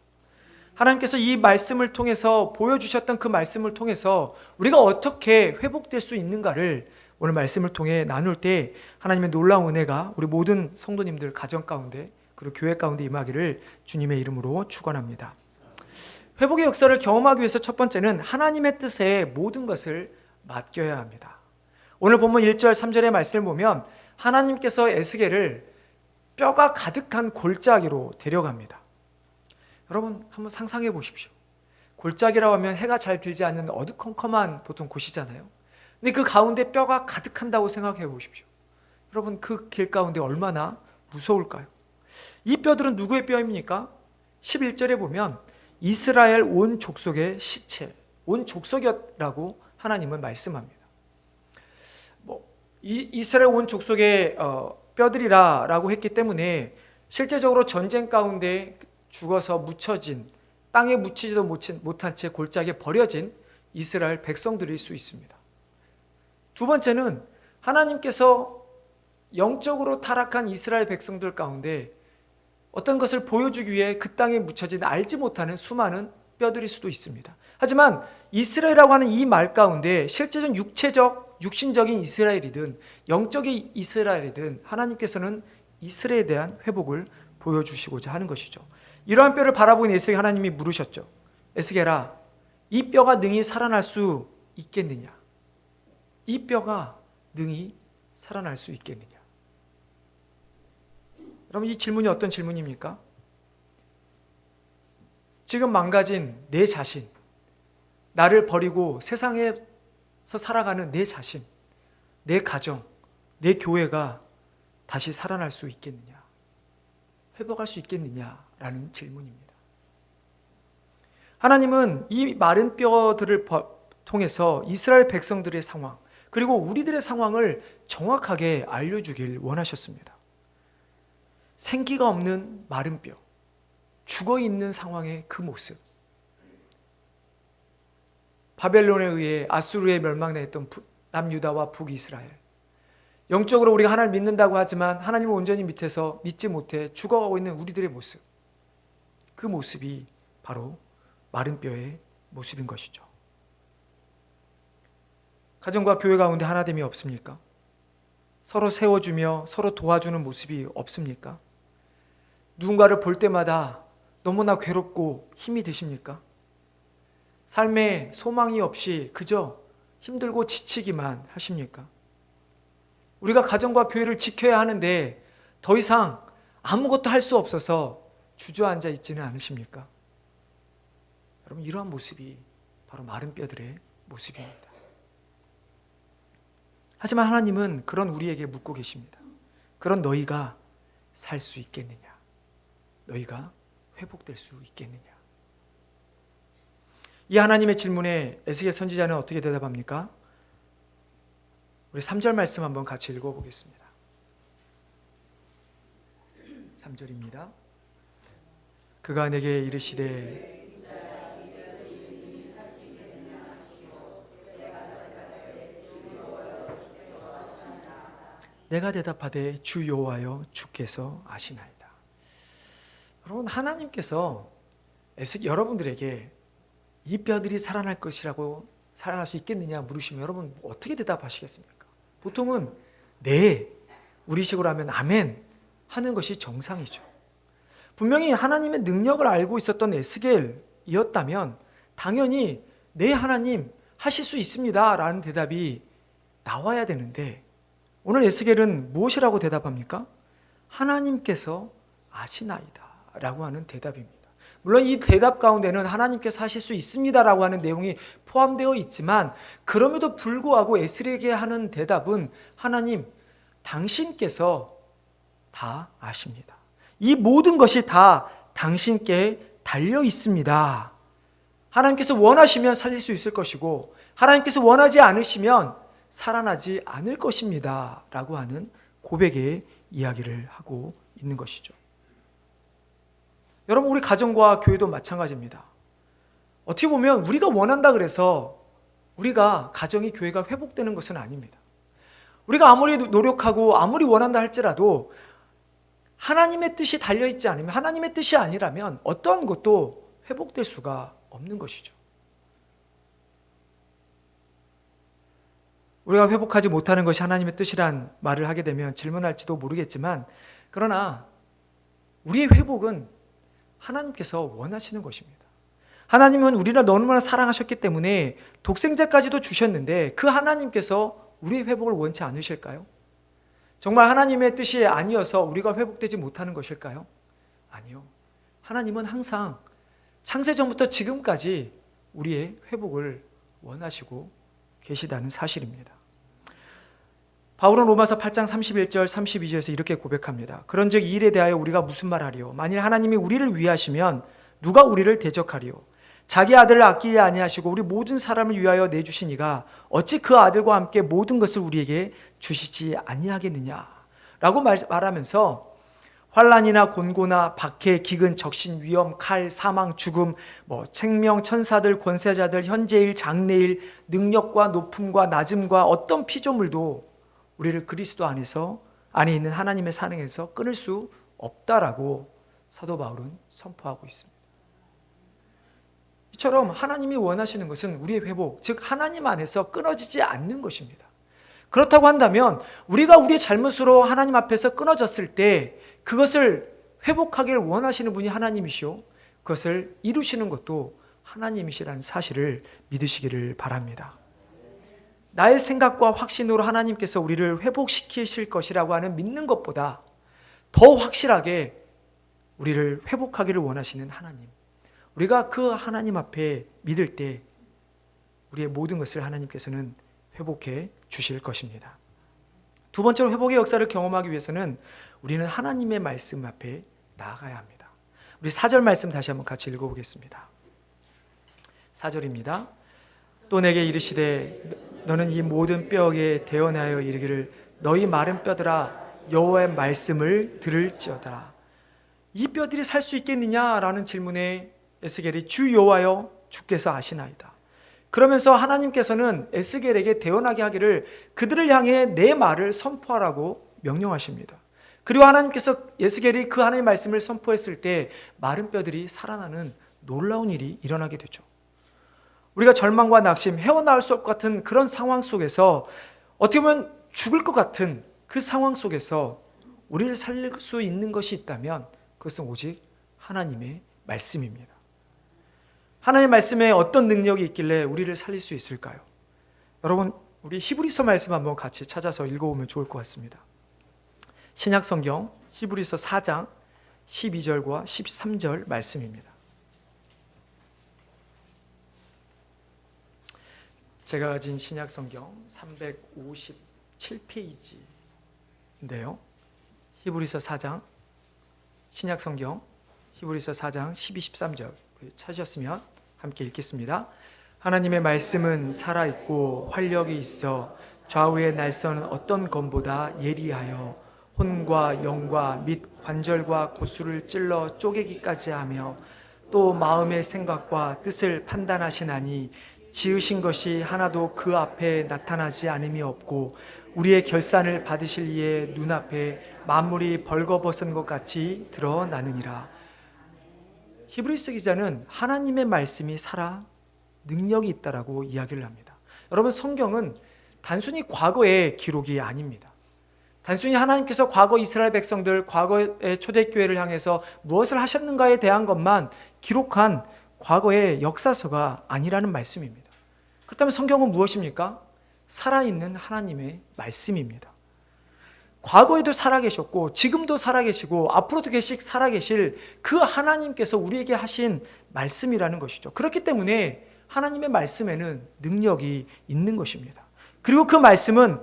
하나님께서 이 말씀을 통해서 보여주셨던 그 말씀을 통해서 우리가 어떻게 회복될 수 있는가를 오늘 말씀을 통해 나눌 때 하나님의 놀라운 은혜가 우리 모든 성도님들 가정 가운데 그리고 교회 가운데 임하기를 주님의 이름으로 축원합니다. 회복의 역사를 경험하기 위해서 첫 번째는 하나님의 뜻에 모든 것을 맡겨야 합니다. 오늘 본문 1절 3절의 말씀을 보면 하나님께서 에스겔을 뼈가 가득한 골짜기로 데려갑니다. 여러분 한번 상상해 보십시오. 골짜기라고 하면 해가 잘 들지 않는 어두컴컴한 보통 곳이잖아요. 근데 그 가운데 뼈가 가득한다고 생각해 보십시오. 여러분 그 길 가운데 얼마나 무서울까요? 이 뼈들은 누구의 뼈입니까? 11절에 보면 이스라엘 온 족속의 시체, 온 족속이라고 하나님은 말씀합니다. 이스라엘 온 족속의 뼈들이라라고 했기 때문에 실제적으로 전쟁 가운데 죽어서 묻혀진, 땅에 묻히지도 못한 채 골짜기에 버려진 이스라엘 백성들일 수 있습니다. 두 번째는 하나님께서 영적으로 타락한 이스라엘 백성들 가운데 어떤 것을 보여주기 위해 그 땅에 묻혀진 알지 못하는 수많은 뼈들일 수도 있습니다. 하지만 이스라엘이라고 하는 이 말 가운데 실제적 육신적인 이스라엘이든 영적인 이스라엘이든 하나님께서는 이스라엘에 대한 회복을 보여주시고자 하는 것이죠. 이러한 뼈를 바라보는 에스겔 하나님이 물으셨죠. 에스겔아, 이 뼈가 능히 살아날 수 있겠느냐? 이 뼈가 능히 살아날 수 있겠느냐? 여러분, 이 질문이 어떤 질문입니까? 지금 망가진 내 자신, 나를 버리고 세상에서 살아가는 내 자신, 내 가정, 내 교회가 다시 살아날 수 있겠느냐? 회복할 수 있겠느냐라는 질문입니다. 하나님은 이 마른 뼈들을 통해서 이스라엘 백성들의 상황, 그리고 우리들의 상황을 정확하게 알려주길 원하셨습니다. 생기가 없는 마른 뼈, 죽어있는 상황의 그 모습, 바벨론에 의해 아수르에 멸망당했던 남유다와 북이스라엘, 영적으로 우리가 하나님을 믿는다고 하지만 하나님을 온전히 밑에서 믿지 못해 죽어가고 있는 우리들의 모습, 그 모습이 바로 마른 뼈의 모습인 것이죠. 가정과 교회 가운데 하나됨이 없습니까? 서로 세워주며 서로 도와주는 모습이 없습니까? 누군가를 볼 때마다 너무나 괴롭고 힘이 드십니까? 삶에 소망이 없이 그저 힘들고 지치기만 하십니까? 우리가 가정과 교회를 지켜야 하는데 더 이상 아무것도 할 수 없어서 주저앉아 있지는 않으십니까? 여러분, 이러한 모습이 바로 마른 뼈들의 모습입니다. 하지만 하나님은 그런 우리에게 묻고 계십니다. 그런 너희가 살 수 있겠느냐? 너희가 회복될 수 있겠느냐? 이 하나님의 질문에 에스겔 선지자는 어떻게 대답합니까? 우리 3절 말씀 한번 같이 읽어보겠습니다. 3절입니다. 그가 내게 이르시되 내가 대답하되 주 여호와여 주께서 아시나이다. 여러분, 하나님께서 여러분들에게 이 뼈들이 살아날 것이라고 살아날 수 있겠느냐 물으시면 여러분 어떻게 대답하시겠습니까? 보통은 네, 우리식으로 하면 아멘 하는 것이 정상이죠. 분명히 하나님의 능력을 알고 있었던 에스겔이었다면 당연히 네, 하나님 하실 수 있습니다 라는 대답이 나와야 되는데 오늘 에스겔은 무엇이라고 대답합니까? 하나님께서 아시나이다 라고 하는 대답입니다. 물론 이 대답 가운데는 하나님께서 하실 수 있습니다라고 하는 내용이 포함되어 있지만 그럼에도 불구하고 에스겔에게 하는 대답은 하나님, 당신께서 다 아십니다. 이 모든 것이 다 당신께 달려 있습니다. 하나님께서 원하시면 살릴 수 있을 것이고 하나님께서 원하지 않으시면 살아나지 않을 것입니다 라고 하는 고백의 이야기를 하고 있는 것이죠. 여러분, 우리 가정과 교회도 마찬가지입니다. 어떻게 보면 우리가 원한다 그래서 우리가 가정이 교회가 회복되는 것은 아닙니다. 우리가 아무리 노력하고 아무리 원한다 할지라도 하나님의 뜻이 달려있지 않으면, 하나님의 뜻이 아니라면 어떠한 것도 회복될 수가 없는 것이죠. 우리가 회복하지 못하는 것이 하나님의 뜻이란 말을 하게 되면 질문할지도 모르겠지만 그러나 우리의 회복은 하나님께서 원하시는 것입니다. 하나님은 우리를 너무나 사랑하셨기 때문에 독생자까지도 주셨는데 그 하나님께서 우리의 회복을 원치 않으실까요? 정말 하나님의 뜻이 아니어서 우리가 회복되지 못하는 것일까요? 아니요. 하나님은 항상 창세전부터 지금까지 우리의 회복을 원하시고 계시다는 사실입니다. 바울은 로마서 8장 31절 32절에서 이렇게 고백합니다. 그런즉 이 일에 대하여 우리가 무슨 말하리요? 만일 하나님이 우리를 위하시면 누가 우리를 대적하리요? 자기 아들을 아끼지 아니하시고 우리 모든 사람을 위하여 내주신 이가 어찌 그 아들과 함께 모든 것을 우리에게 주시지 아니하겠느냐라고 말하면서 환난이나 곤고나 박해, 기근, 적신, 위험, 칼, 사망, 죽음, 생명, 천사들, 권세자들, 현재일, 장래일, 능력과 높음과 낮음과 어떤 피조물도 우리를 그리스도 안에 있는 하나님의 사랑에서 끊을 수 없다라고 사도 바울은 선포하고 있습니다. 이처럼 하나님이 원하시는 것은 우리의 회복, 즉 하나님 안에서 끊어지지 않는 것입니다. 그렇다고 한다면 우리가 우리의 잘못으로 하나님 앞에서 끊어졌을 때 그것을 회복하기를 원하시는 분이 하나님이시오, 그것을 이루시는 것도 하나님이시라는 사실을 믿으시기를 바랍니다. 나의 생각과 확신으로 하나님께서 우리를 회복시키실 것이라고 하는 믿는 것보다 더 확실하게 우리를 회복하기를 원하시는 하나님, 우리가 그 하나님 앞에 믿을 때 우리의 모든 것을 하나님께서는 회복해 주실 것입니다. 두 번째로 회복의 역사를 경험하기 위해서는 우리는 하나님의 말씀 앞에 나아가야 합니다. 우리 4절 말씀 다시 한번 같이 읽어보겠습니다. 4절입니다. 또 내게 이르시되 너는 이 모든 뼈에 대언하여 이르기를 너희 마른 뼈들아 여호와의 말씀을 들을지어다. 이 뼈들이 살 수 있겠느냐라는 질문에 에스겔이 주 여호와여 주께서 아시나이다. 그러면서 하나님께서는 에스겔에게 대언하게 하기를 그들을 향해 내 말을 선포하라고 명령하십니다. 그리고 하나님께서 에스겔이 그 하나님의 말씀을 선포했을 때 마른 뼈들이 살아나는 놀라운 일이 일어나게 되죠. 우리가 절망과 낙심, 헤어나올 수 없을 것 같은 그런 상황 속에서 어떻게 보면 죽을 것 같은 그 상황 속에서 우리를 살릴 수 있는 것이 있다면 그것은 오직 하나님의 말씀입니다. 하나님의 말씀에 어떤 능력이 있길래 우리를 살릴 수 있을까요? 여러분, 우리 히브리서 말씀 한번 같이 찾아서 읽어보면 좋을 것 같습니다. 신약 성경 히브리서 4장 12절과 13절 말씀입니다. 제가 가진 신약 성경 357페이지인데요. 히브리서 4장, 신약 성경 히브리서 4장 12, 13절 찾으셨으면 함께 읽겠습니다. 하나님의 말씀은 살아있고 활력이 있어 좌우의 날선 어떤 검보다 예리하여 혼과 영과 및 관절과 고수를 찔러 쪼개기까지 하며 또 마음의 생각과 뜻을 판단하시나니 지으신 것이 하나도 그 앞에 나타나지 않음이 없고 우리의 결산을 받으실 이의 눈앞에 만물이 벌거벗은 것 같이 드러나느니라. 히브리서 기자는 하나님의 말씀이 살아 능력이 있다라고 이야기를 합니다. 여러분, 성경은 단순히 과거의 기록이 아닙니다. 단순히 하나님께서 과거 이스라엘 백성들, 과거의 초대교회를 향해서 무엇을 하셨는가에 대한 것만 기록한 과거의 역사서가 아니라는 말씀입니다. 그렇다면 성경은 무엇입니까? 살아있는 하나님의 말씀입니다. 과거에도 살아계셨고 지금도 살아계시고 앞으로도 살아계실 그 하나님께서 우리에게 하신 말씀이라는 것이죠. 그렇기 때문에 하나님의 말씀에는 능력이 있는 것입니다. 그리고 그 말씀은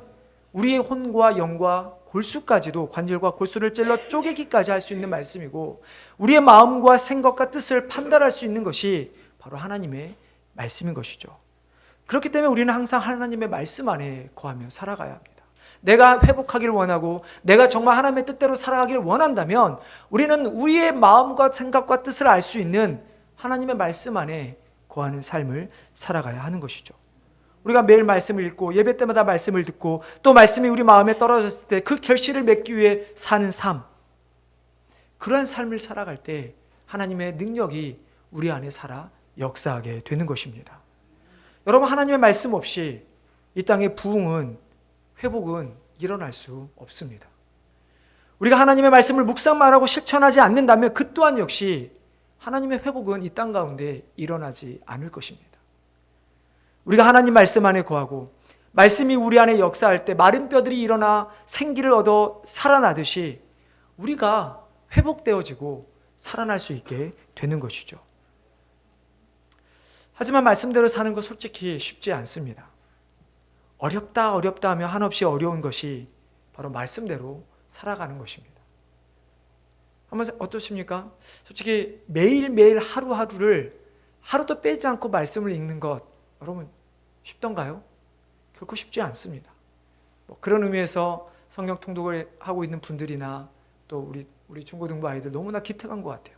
우리의 혼과 영과 골수까지도, 관절과 골수를 찔러 쪼개기까지 할 수 있는 말씀이고 우리의 마음과 생각과 뜻을 판단할 수 있는 것이 바로 하나님의 말씀인 것이죠. 그렇기 때문에 우리는 항상 하나님의 말씀 안에 거하며 살아가야 합니다. 내가 회복하기를 원하고 내가 정말 하나님의 뜻대로 살아가기를 원한다면 우리는 우리의 마음과 생각과 뜻을 알 수 있는 하나님의 말씀 안에 거하는 삶을 살아가야 하는 것이죠. 우리가 매일 말씀을 읽고 예배 때마다 말씀을 듣고 또 말씀이 우리 마음에 떨어졌을 때 그 결실을 맺기 위해 사는 삶, 그러한 삶을 살아갈 때 하나님의 능력이 우리 안에 살아 역사하게 되는 것입니다. 여러분, 하나님의 말씀 없이 이 땅의 부흥은, 회복은 일어날 수 없습니다. 우리가 하나님의 말씀을 묵상만 하고 실천하지 않는다면 그 또한 역시 하나님의 회복은 이 땅 가운데 일어나지 않을 것입니다. 우리가 하나님 말씀 안에 거하고 말씀이 우리 안에 역사할 때 마른 뼈들이 일어나 생기를 얻어 살아나듯이 우리가 회복되어지고 살아날 수 있게 되는 것이죠. 하지만 말씀대로 사는 거 솔직히 쉽지 않습니다. 어렵다 하며 한없이 어려운 것이 바로 말씀대로 살아가는 것입니다. 한번 어떠십니까? 솔직히 매일매일 하루하루를 하루도 빼지 않고 말씀을 읽는 것, 여러분 쉽던가요? 결코 쉽지 않습니다. 그런 의미에서 성경 통독을 하고 있는 분들이나 또 우리 중고등부 아이들 너무나 기특한 것 같아요.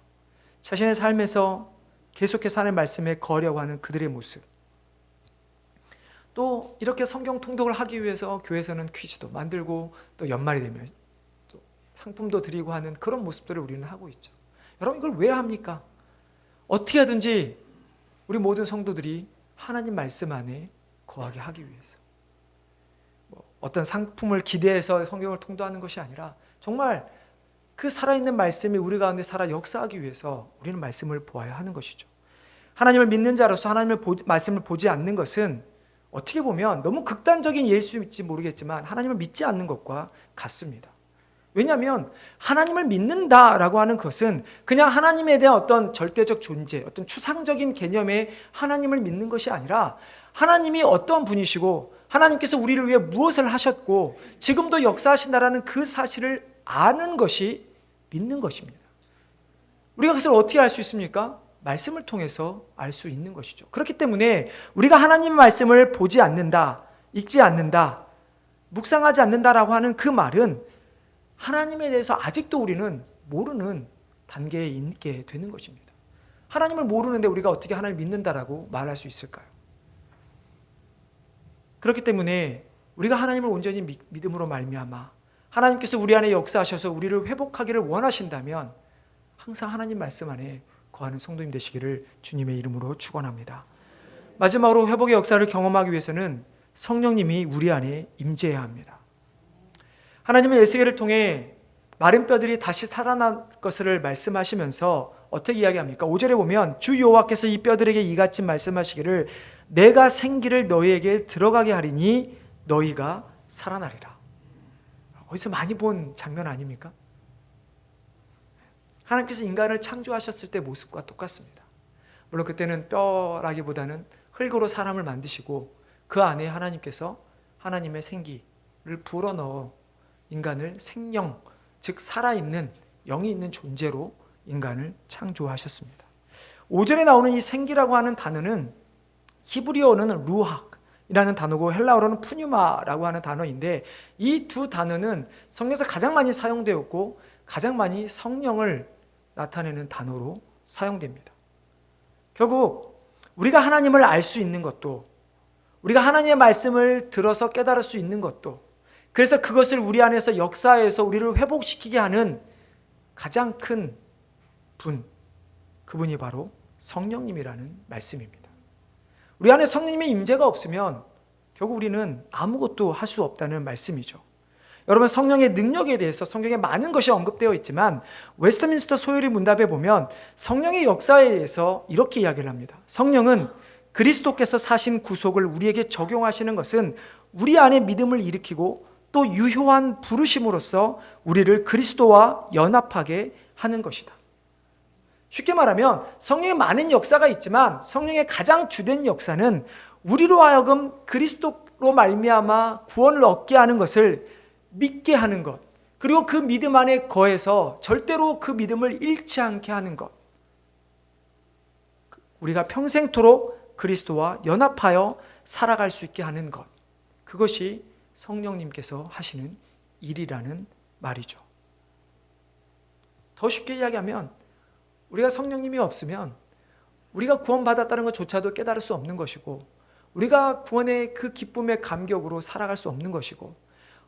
자신의 삶에서 계속해서 하나님의 말씀에 거하려고 하는 그들의 모습. 또 이렇게 성경 통독을 하기 위해서 교회에서는 퀴즈도 만들고 또 연말이 되면 또 상품도 드리고 하는 그런 모습들을 우리는 하고 있죠. 여러분 이걸 왜 합니까? 어떻게 하든지 우리 모든 성도들이 하나님 말씀 안에 거하게 하기 위해서. 어떤 상품을 기대해서 성경을 통독하는 것이 아니라 정말 그 살아있는 말씀이 우리 가운데 살아 역사하기 위해서 우리는 말씀을 보아야 하는 것이죠. 하나님을 믿는 자로서 하나님의 말씀을 보지 않는 것은 어떻게 보면 너무 극단적인 예수일지 모르겠지만 하나님을 믿지 않는 것과 같습니다. 왜냐하면 하나님을 믿는다라고 하는 것은 그냥 하나님에 대한 어떤 절대적 존재, 어떤 추상적인 개념의 하나님을 믿는 것이 아니라 하나님이 어떤 분이시고 하나님께서 우리를 위해 무엇을 하셨고 지금도 역사하신다라는 그 사실을 아는 것이 믿는 것입니다. 우리가 그것을 어떻게 알 수 있습니까? 말씀을 통해서 알 수 있는 것이죠. 그렇기 때문에 우리가 하나님의 말씀을 보지 않는다, 읽지 않는다, 묵상하지 않는다라고 하는 그 말은 하나님에 대해서 아직도 우리는 모르는 단계에 있게 되는 것입니다. 하나님을 모르는데 우리가 어떻게 하나님을 믿는다라고 말할 수 있을까요? 그렇기 때문에 우리가 하나님을 온전히 믿음으로 말미암아 하나님께서 우리 안에 역사하셔서 우리를 회복하기를 원하신다면 항상 하나님 말씀 안에 거하는 성도님 되시기를 주님의 이름으로 축원합니다. 마지막으로 회복의 역사를 경험하기 위해서는 성령님이 우리 안에 임재해야 합니다. 하나님은 에스겔을 통해 마른 뼈들이 다시 살아날 것을 말씀하시면서 어떻게 이야기합니까? 5절에 보면 주 여호와께서 이 뼈들에게 이같이 말씀하시기를 내가 생기를 너희에게 들어가게 하리니 너희가 살아나리라. 어디서 많이 본 장면 아닙니까? 하나님께서 인간을 창조하셨을 때 모습과 똑같습니다. 물론 그때는 뼈라기보다는 흙으로 사람을 만드시고 그 안에 하나님께서 하나님의 생기를 불어넣어 인간을 생명, 즉 살아있는 영이 있는 존재로 인간을 창조하셨습니다. 5절에 나오는 이 생기라고 하는 단어는 히브리어로는 루학이라는 단어고 헬라어로는 푸뉴마라고 하는 단어인데 이 두 단어는 성경에서 가장 많이 사용되었고 가장 많이 성령을 나타내는 단어로 사용됩니다. 결국 우리가 하나님을 알 수 있는 것도 우리가 하나님의 말씀을 들어서 깨달을 수 있는 것도 그래서 그것을 우리 안에서 역사해서 우리를 회복시키게 하는 가장 큰 분, 그분이 바로 성령님이라는 말씀입니다. 우리 안에 성령님의 임재가 없으면 결국 우리는 아무것도 할 수 없다는 말씀이죠. 여러분 성령의 능력에 대해서 성경에 많은 것이 언급되어 있지만 웨스트민스터 소요리 문답에 보면 성령의 역사에 대해서 이렇게 이야기를 합니다. 성령은 그리스도께서 사신 구속을 우리에게 적용하시는 것은 우리 안에 믿음을 일으키고 또 유효한 부르심으로써 우리를 그리스도와 연합하게 하는 것이다. 쉽게 말하면 성령의 많은 역사가 있지만 성령의 가장 주된 역사는 우리로 하여금 그리스도로 말미암아 구원을 얻게 하는 것을 믿게 하는 것, 그리고 그 믿음 안에 거해서 절대로 그 믿음을 잃지 않게 하는 것, 우리가 평생토록 그리스도와 연합하여 살아갈 수 있게 하는 것, 그것이 성령님께서 하시는 일이라는 말이죠. 더 쉽게 이야기하면 우리가 성령님이 없으면 우리가 구원받았다는 것조차도 깨달을 수 없는 것이고 우리가 구원의 그 기쁨의 감격으로 살아갈 수 없는 것이고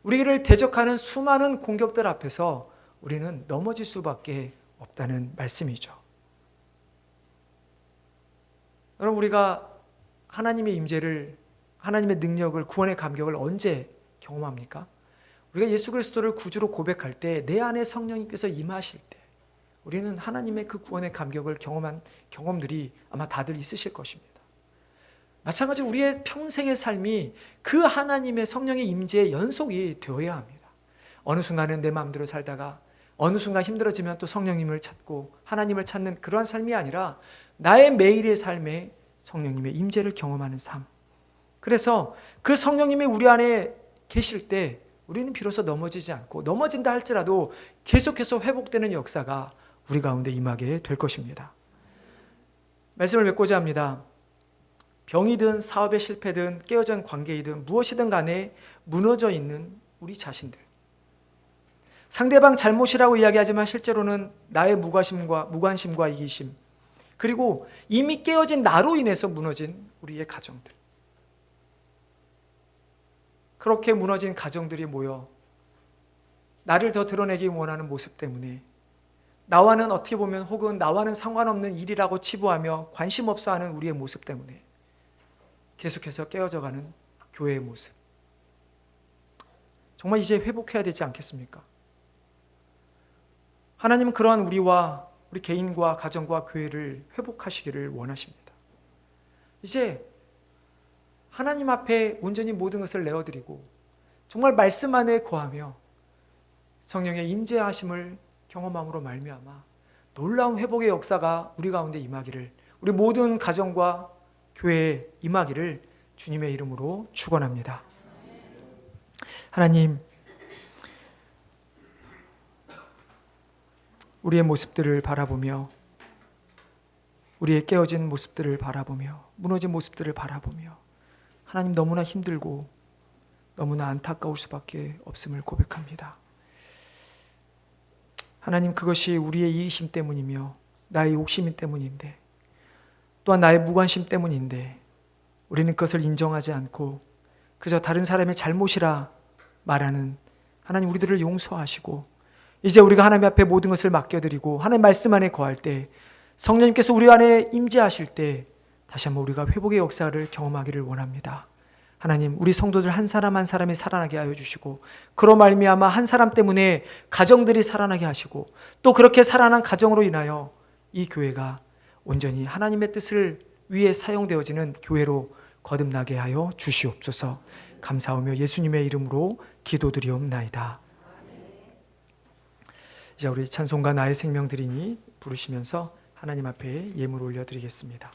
우리를 대적하는 수많은 공격들 앞에서 우리는 넘어질 수밖에 없다는 말씀이죠. 여러분 우리가 하나님의 임재를 하나님의 능력을 구원의 감격을 언제 경험합니까? 우리가 예수 그리스도를 구주로 고백할 때 내 안에 성령님께서 임하실 때 우리는 하나님의 그 구원의 감격을 경험한 경험들이 아마 다들 있으실 것입니다. 마찬가지로 우리의 평생의 삶이 그 하나님의 성령의 임재의 연속이 되어야 합니다. 어느 순간은 내 마음대로 살다가 어느 순간 힘들어지면 또 성령님을 찾고 하나님을 찾는 그러한 삶이 아니라 나의 매일의 삶에 성령님의 임재를 경험하는 삶. 그래서 그 성령님이 우리 안에 계실 때 우리는 비로소 넘어지지 않고 넘어진다 할지라도 계속해서 회복되는 역사가 우리 가운데 임하게 될 것입니다. 말씀을 맺고자 합니다. 병이든 사업의 실패든 깨어진 관계이든 무엇이든 간에 무너져 있는 우리 자신들, 상대방 잘못이라고 이야기하지만 실제로는 나의 무관심과 이기심, 그리고 이미 깨어진 나로 인해서 무너진 우리의 가정들, 그렇게 무너진 가정들이 모여 나를 더 드러내기 원하는 모습 때문에, 나와는 어떻게 보면 혹은 나와는 상관없는 일이라고 치부하며 관심 없어하는 우리의 모습 때문에 계속해서 깨어져가는 교회의 모습, 정말 이제 회복해야 되지 않겠습니까? 하나님은 그러한 우리 개인과 가정과 교회를 회복하시기를 원하십니다. 이제 하나님 앞에 온전히 모든 것을 내어드리고 정말 말씀 안에 거하며 성령의 임재하심을 경험함으로 말미암아 놀라운 회복의 역사가 우리 가운데 임하기를, 우리 모든 가정과 교회에 임하기를 주님의 이름으로 축원합니다. 하나님, 우리의 모습들을 바라보며, 우리의 깨어진 모습들을 바라보며, 무너진 모습들을 바라보며 하나님, 너무나 힘들고 너무나 안타까울 수밖에 없음을 고백합니다. 하나님, 그것이 우리의 이기심 때문이며 나의 욕심 때문인데, 또한 나의 무관심 때문인데 우리는 그것을 인정하지 않고 그저 다른 사람의 잘못이라 말하는 하나님, 우리들을 용서하시고 이제 우리가 하나님 앞에 모든 것을 맡겨드리고 하나님 말씀 안에 거할 때, 성령님께서 우리 안에 임재하실 때 다시 한번 우리가 회복의 역사를 경험하기를 원합니다. 하나님, 우리 성도들 한 사람 한 사람이 살아나게 하여 주시고, 그로 말미암아 한 사람 때문에 가정들이 살아나게 하시고, 또 그렇게 살아난 가정으로 인하여 이 교회가 온전히 하나님의 뜻을 위해 사용되어지는 교회로 거듭나게 하여 주시옵소서. 감사하며 예수님의 이름으로 기도드리옵나이다. 이제 우리 찬송가 나의 생명 드리니 부르시면서 하나님 앞에 예물 올려드리겠습니다.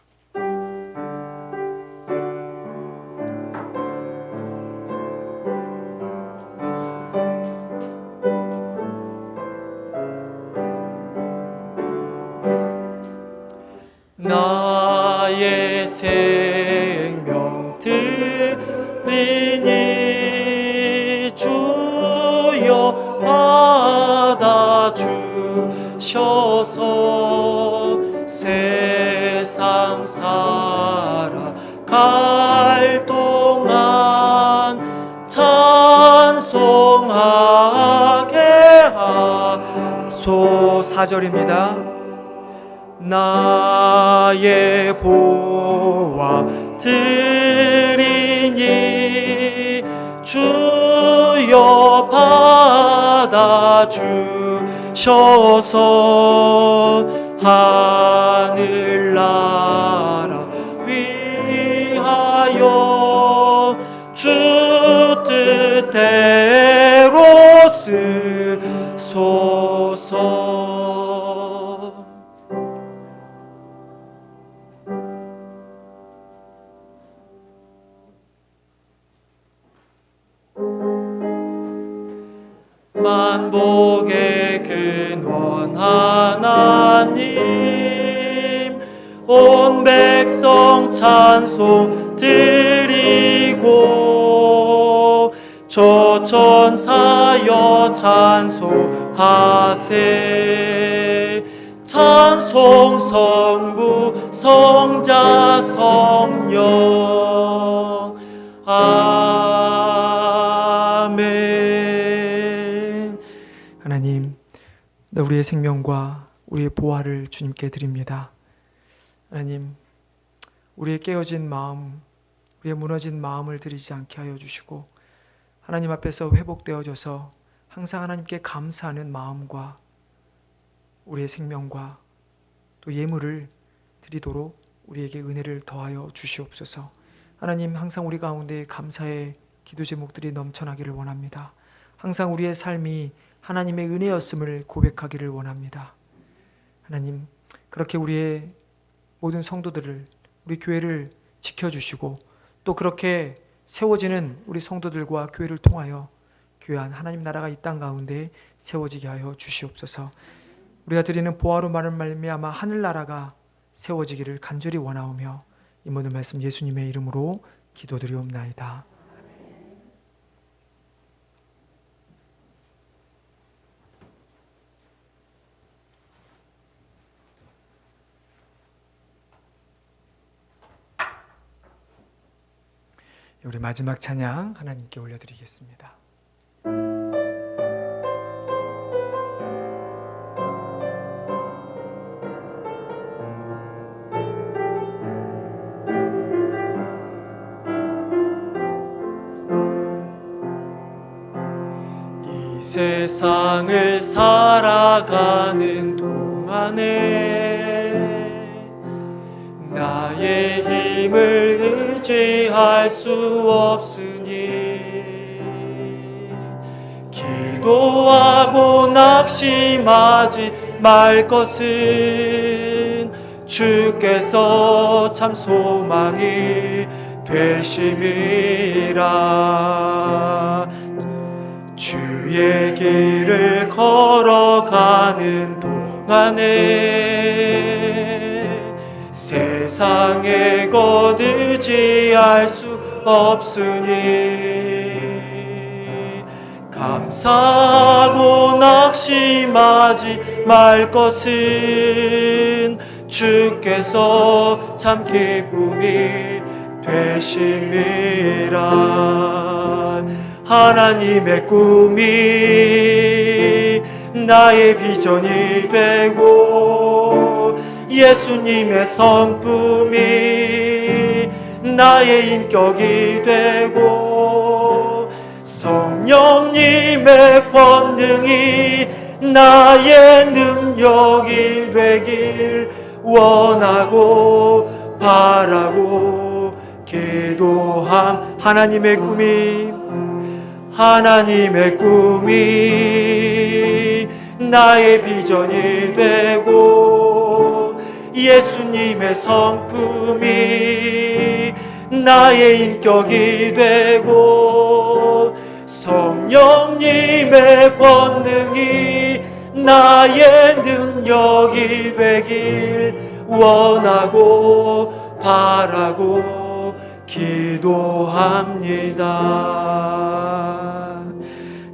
나의 생명 드리니 주여 받아주셔서 세상 살아갈 동안 찬송하게 하소서. 4절입니다. 나의 보화 드리니 주여 받아주셔서 하늘나라 위하여 주 뜻대로 쓰소서. 만복의 근원 하나님, 온 백성 찬송 드리고 저 천사여 찬송하세. 찬송 성부 성자 성령 아멘. 하나님, 우리의 생명과 우리의 보화를 주님께 드립니다. 하나님, 우리의 깨어진 마음, 우리의 무너진 마음을 드리지 않게 하여 주시고, 하나님 앞에서 회복되어져서 항상 하나님께 감사하는 마음과 우리의 생명과 또 예물을 드리도록 우리에게 은혜를 더하여 주시옵소서. 하나님, 항상 우리 가운데 감사의 기도 제목들이 넘쳐나기를 원합니다. 항상 우리의 삶이 하나님의 은혜였음을 고백하기를 원합니다. 하나님, 그렇게 우리의 모든 성도들을, 우리 교회를 지켜주시고 또 그렇게 세워지는 우리 성도들과 교회를 통하여 귀한 하나님 나라가 이 땅 가운데 세워지게 하여 주시옵소서. 우리가 드리는 보화로 말미암아 하늘나라가 세워지기를 간절히 원하오며 이 모든 말씀 예수님의 이름으로 기도드리옵나이다. 우리 마지막 찬양 하나님께 올려드리겠습니다. 이 세상을 살아가는 동안에 나의 힘을 의지할 수 없으니 기도하고 낙심하지 말 것은 주께서 참 소망이 되심이라. 주의 길을 걸어가는 동안에 세상의 것 의지할 수 없으니 감사하고 낙심하지 말 것은 주께서 참 기쁨이 되심이라. 하나님의 꿈이 나의 비전이 되고 예수님의 성품이 나의 인격이 되고 성령님의 권능이 나의 능력이 되길 원하고 바라고 기도함. 하나님의 꿈이 나의 비전이 되고 예수님의 성품이 나의 인격이 되고 성령님의 권능이 나의 능력이 되길 원하고 바라고 기도합니다.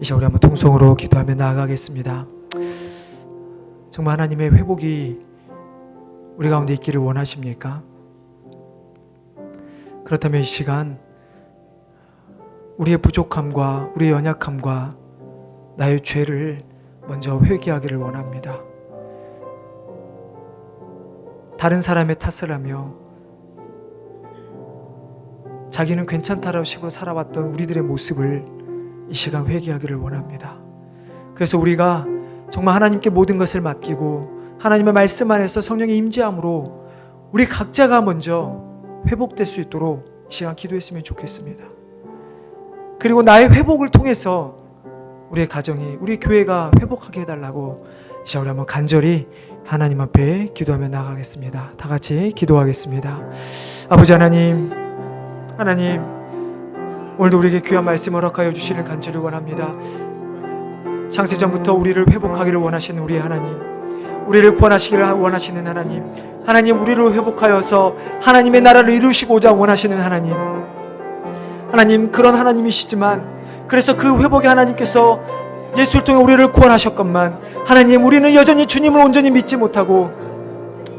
이제 우리 한번 통성으로 기도하며 나아가겠습니다. 정말 하나님의 회복이 우리 가운데 있기를 원하십니까? 그렇다면 이 시간 우리의 부족함과 우리의 연약함과 나의 죄를 먼저 회개하기를 원합니다. 다른 사람의 탓을 하며 자기는 괜찮다라고 식으로 살아왔던 우리들의 모습을 이 시간 회개하기를 원합니다. 그래서 우리가 정말 하나님께 모든 것을 맡기고 하나님의 말씀 안에서 성령의 임재함으로 우리 각자가 먼저 회복될 수 있도록 이 시간 기도했으면 좋겠습니다. 그리고 나의 회복을 통해서 우리의 가정이, 우리 교회가 회복하게 해달라고 이제 우리 한번 간절히 하나님 앞에 기도하며 나가겠습니다. 다 같이 기도하겠습니다. 아버지 하나님, 오늘도 우리에게 귀한 말씀 허락하여 주시길 간절히 원합니다. 창세전부터 우리를 회복하기를 원하시는 우리 하나님, 우리를 구원하시기를 원하시는 하나님, 우리를 회복하여서 하나님의 나라를 이루시고자 원하시는 하나님, 그런 하나님이시지만 그래서 그 회복의 하나님께서 예수를 통해 우리를 구원하셨건만 하나님, 우리는 여전히 주님을 온전히 믿지 못하고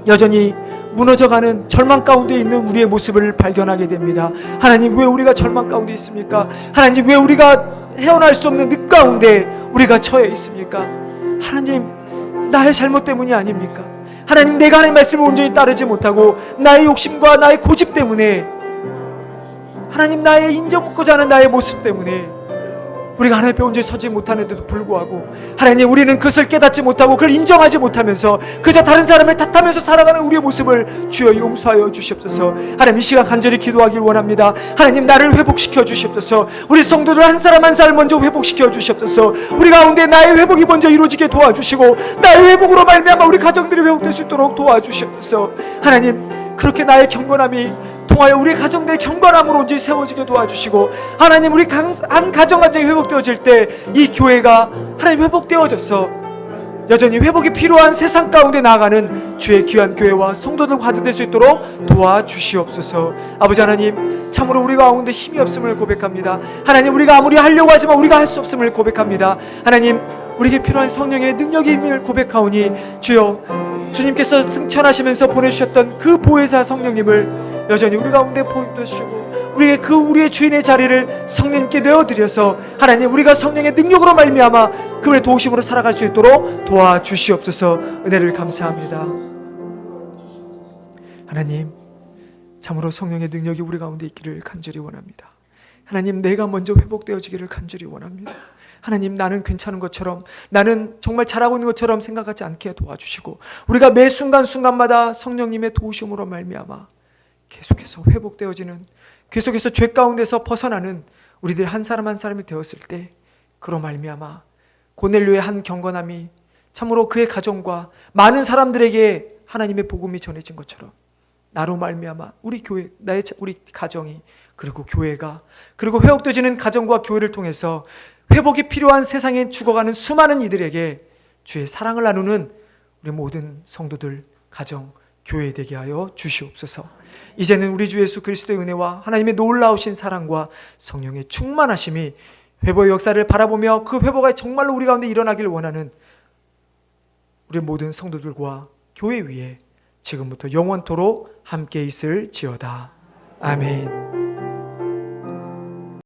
여전히 무너져가는 절망 가운데 있는 우리의 모습을 발견하게 됩니다. 하나님, 왜 우리가 절망 가운데 있습니까? 하나님, 왜 우리가 헤어날 수 없는 늪 가운데 우리가 처해 있습니까? 하나님, 나의 잘못 때문이 아닙니까? 하나님, 내가 하나님 말씀을 온전히 따르지 못하고 나의 욕심과 나의 고집 때문에, 하나님, 나의 인정받고자 하는 나의 모습 때문에 우리가 하나님 앞에 온전히 서지 못하는데도 불구하고 하나님, 우리는 그것을 깨닫지 못하고 그걸 인정하지 못하면서 그저 다른 사람을 탓하면서 살아가는 우리의 모습을 주여 용서하여 주시옵소서. 하나님, 이 시간 간절히 기도하길 원합니다. 하나님, 나를 회복시켜 주시옵소서. 우리 성도들 한 사람 한 사람 먼저 회복시켜 주시옵소서. 우리 가운데 나의 회복이 먼저 이루어지게 도와주시고 나의 회복으로 말미암아 우리 가정들이 회복될 수 있도록 도와주시옵소서. 하나님, 그렇게 나의 경건함이 통하여 우리 가정들의 경건함으로 온전히 세워지게 도와주시고 하나님, 우리 한 가정이 회복되어질 때 이 교회가 하나님 회복되어져서 여전히 회복이 필요한 세상 가운데 나아가는 주의 귀한 교회와 성도들 화두될 수 있도록 도와주시옵소서. 아버지 하나님, 참으로 우리 가운데 힘이 없음을 고백합니다. 하나님, 우리가 아무리 하려고 하지만 우리가 할 수 없음을 고백합니다. 하나님, 우리에게 필요한 성령의 능력이 임을 고백하오니 주여, 주님께서 승천하시면서 보내주셨던 그 보혜사 성령님을 여전히 우리 가운데 보여주시고 우리의 주인의 자리를 성령님께 내어드려서 하나님, 우리가 성령의 능력으로 말미암아 그분의 도우심으로 살아갈 수 있도록 도와주시옵소서. 은혜를 감사합니다. 하나님, 참으로 성령의 능력이 우리 가운데 있기를 간절히 원합니다. 하나님, 내가 먼저 회복되어지기를 간절히 원합니다. 하나님, 나는 괜찮은 것처럼, 나는 정말 잘하고 있는 것처럼 생각하지 않게 도와주시고 우리가 매 순간순간마다 성령님의 도우심으로 말미암아 계속해서 회복되어지는, 계속해서 죄 가운데서 벗어나는 우리들 한 사람 한 사람이 되었을 때, 그로 말미암아 고넬료의 한 경건함이 참으로 그의 가정과 많은 사람들에게 하나님의 복음이 전해진 것처럼 나로 말미암아 우리 교회, 우리 가정이, 그리고 교회가, 그리고 회복되어지는 가정과 교회를 통해서 회복이 필요한 세상에 죽어가는 수많은 이들에게 주의 사랑을 나누는 우리 모든 성도들, 가정, 교회 되게 하여 주시옵소서. 이제는 우리 주 예수 그리스도의 은혜와 하나님의 놀라우신 사랑과 성령의 충만하심이 회복의 역사를 바라보며 그 회복이 정말로 우리 가운데 일어나길 원하는 우리 모든 성도들과 교회 위에 지금부터 영원토록 함께 있을지어다. 아멘.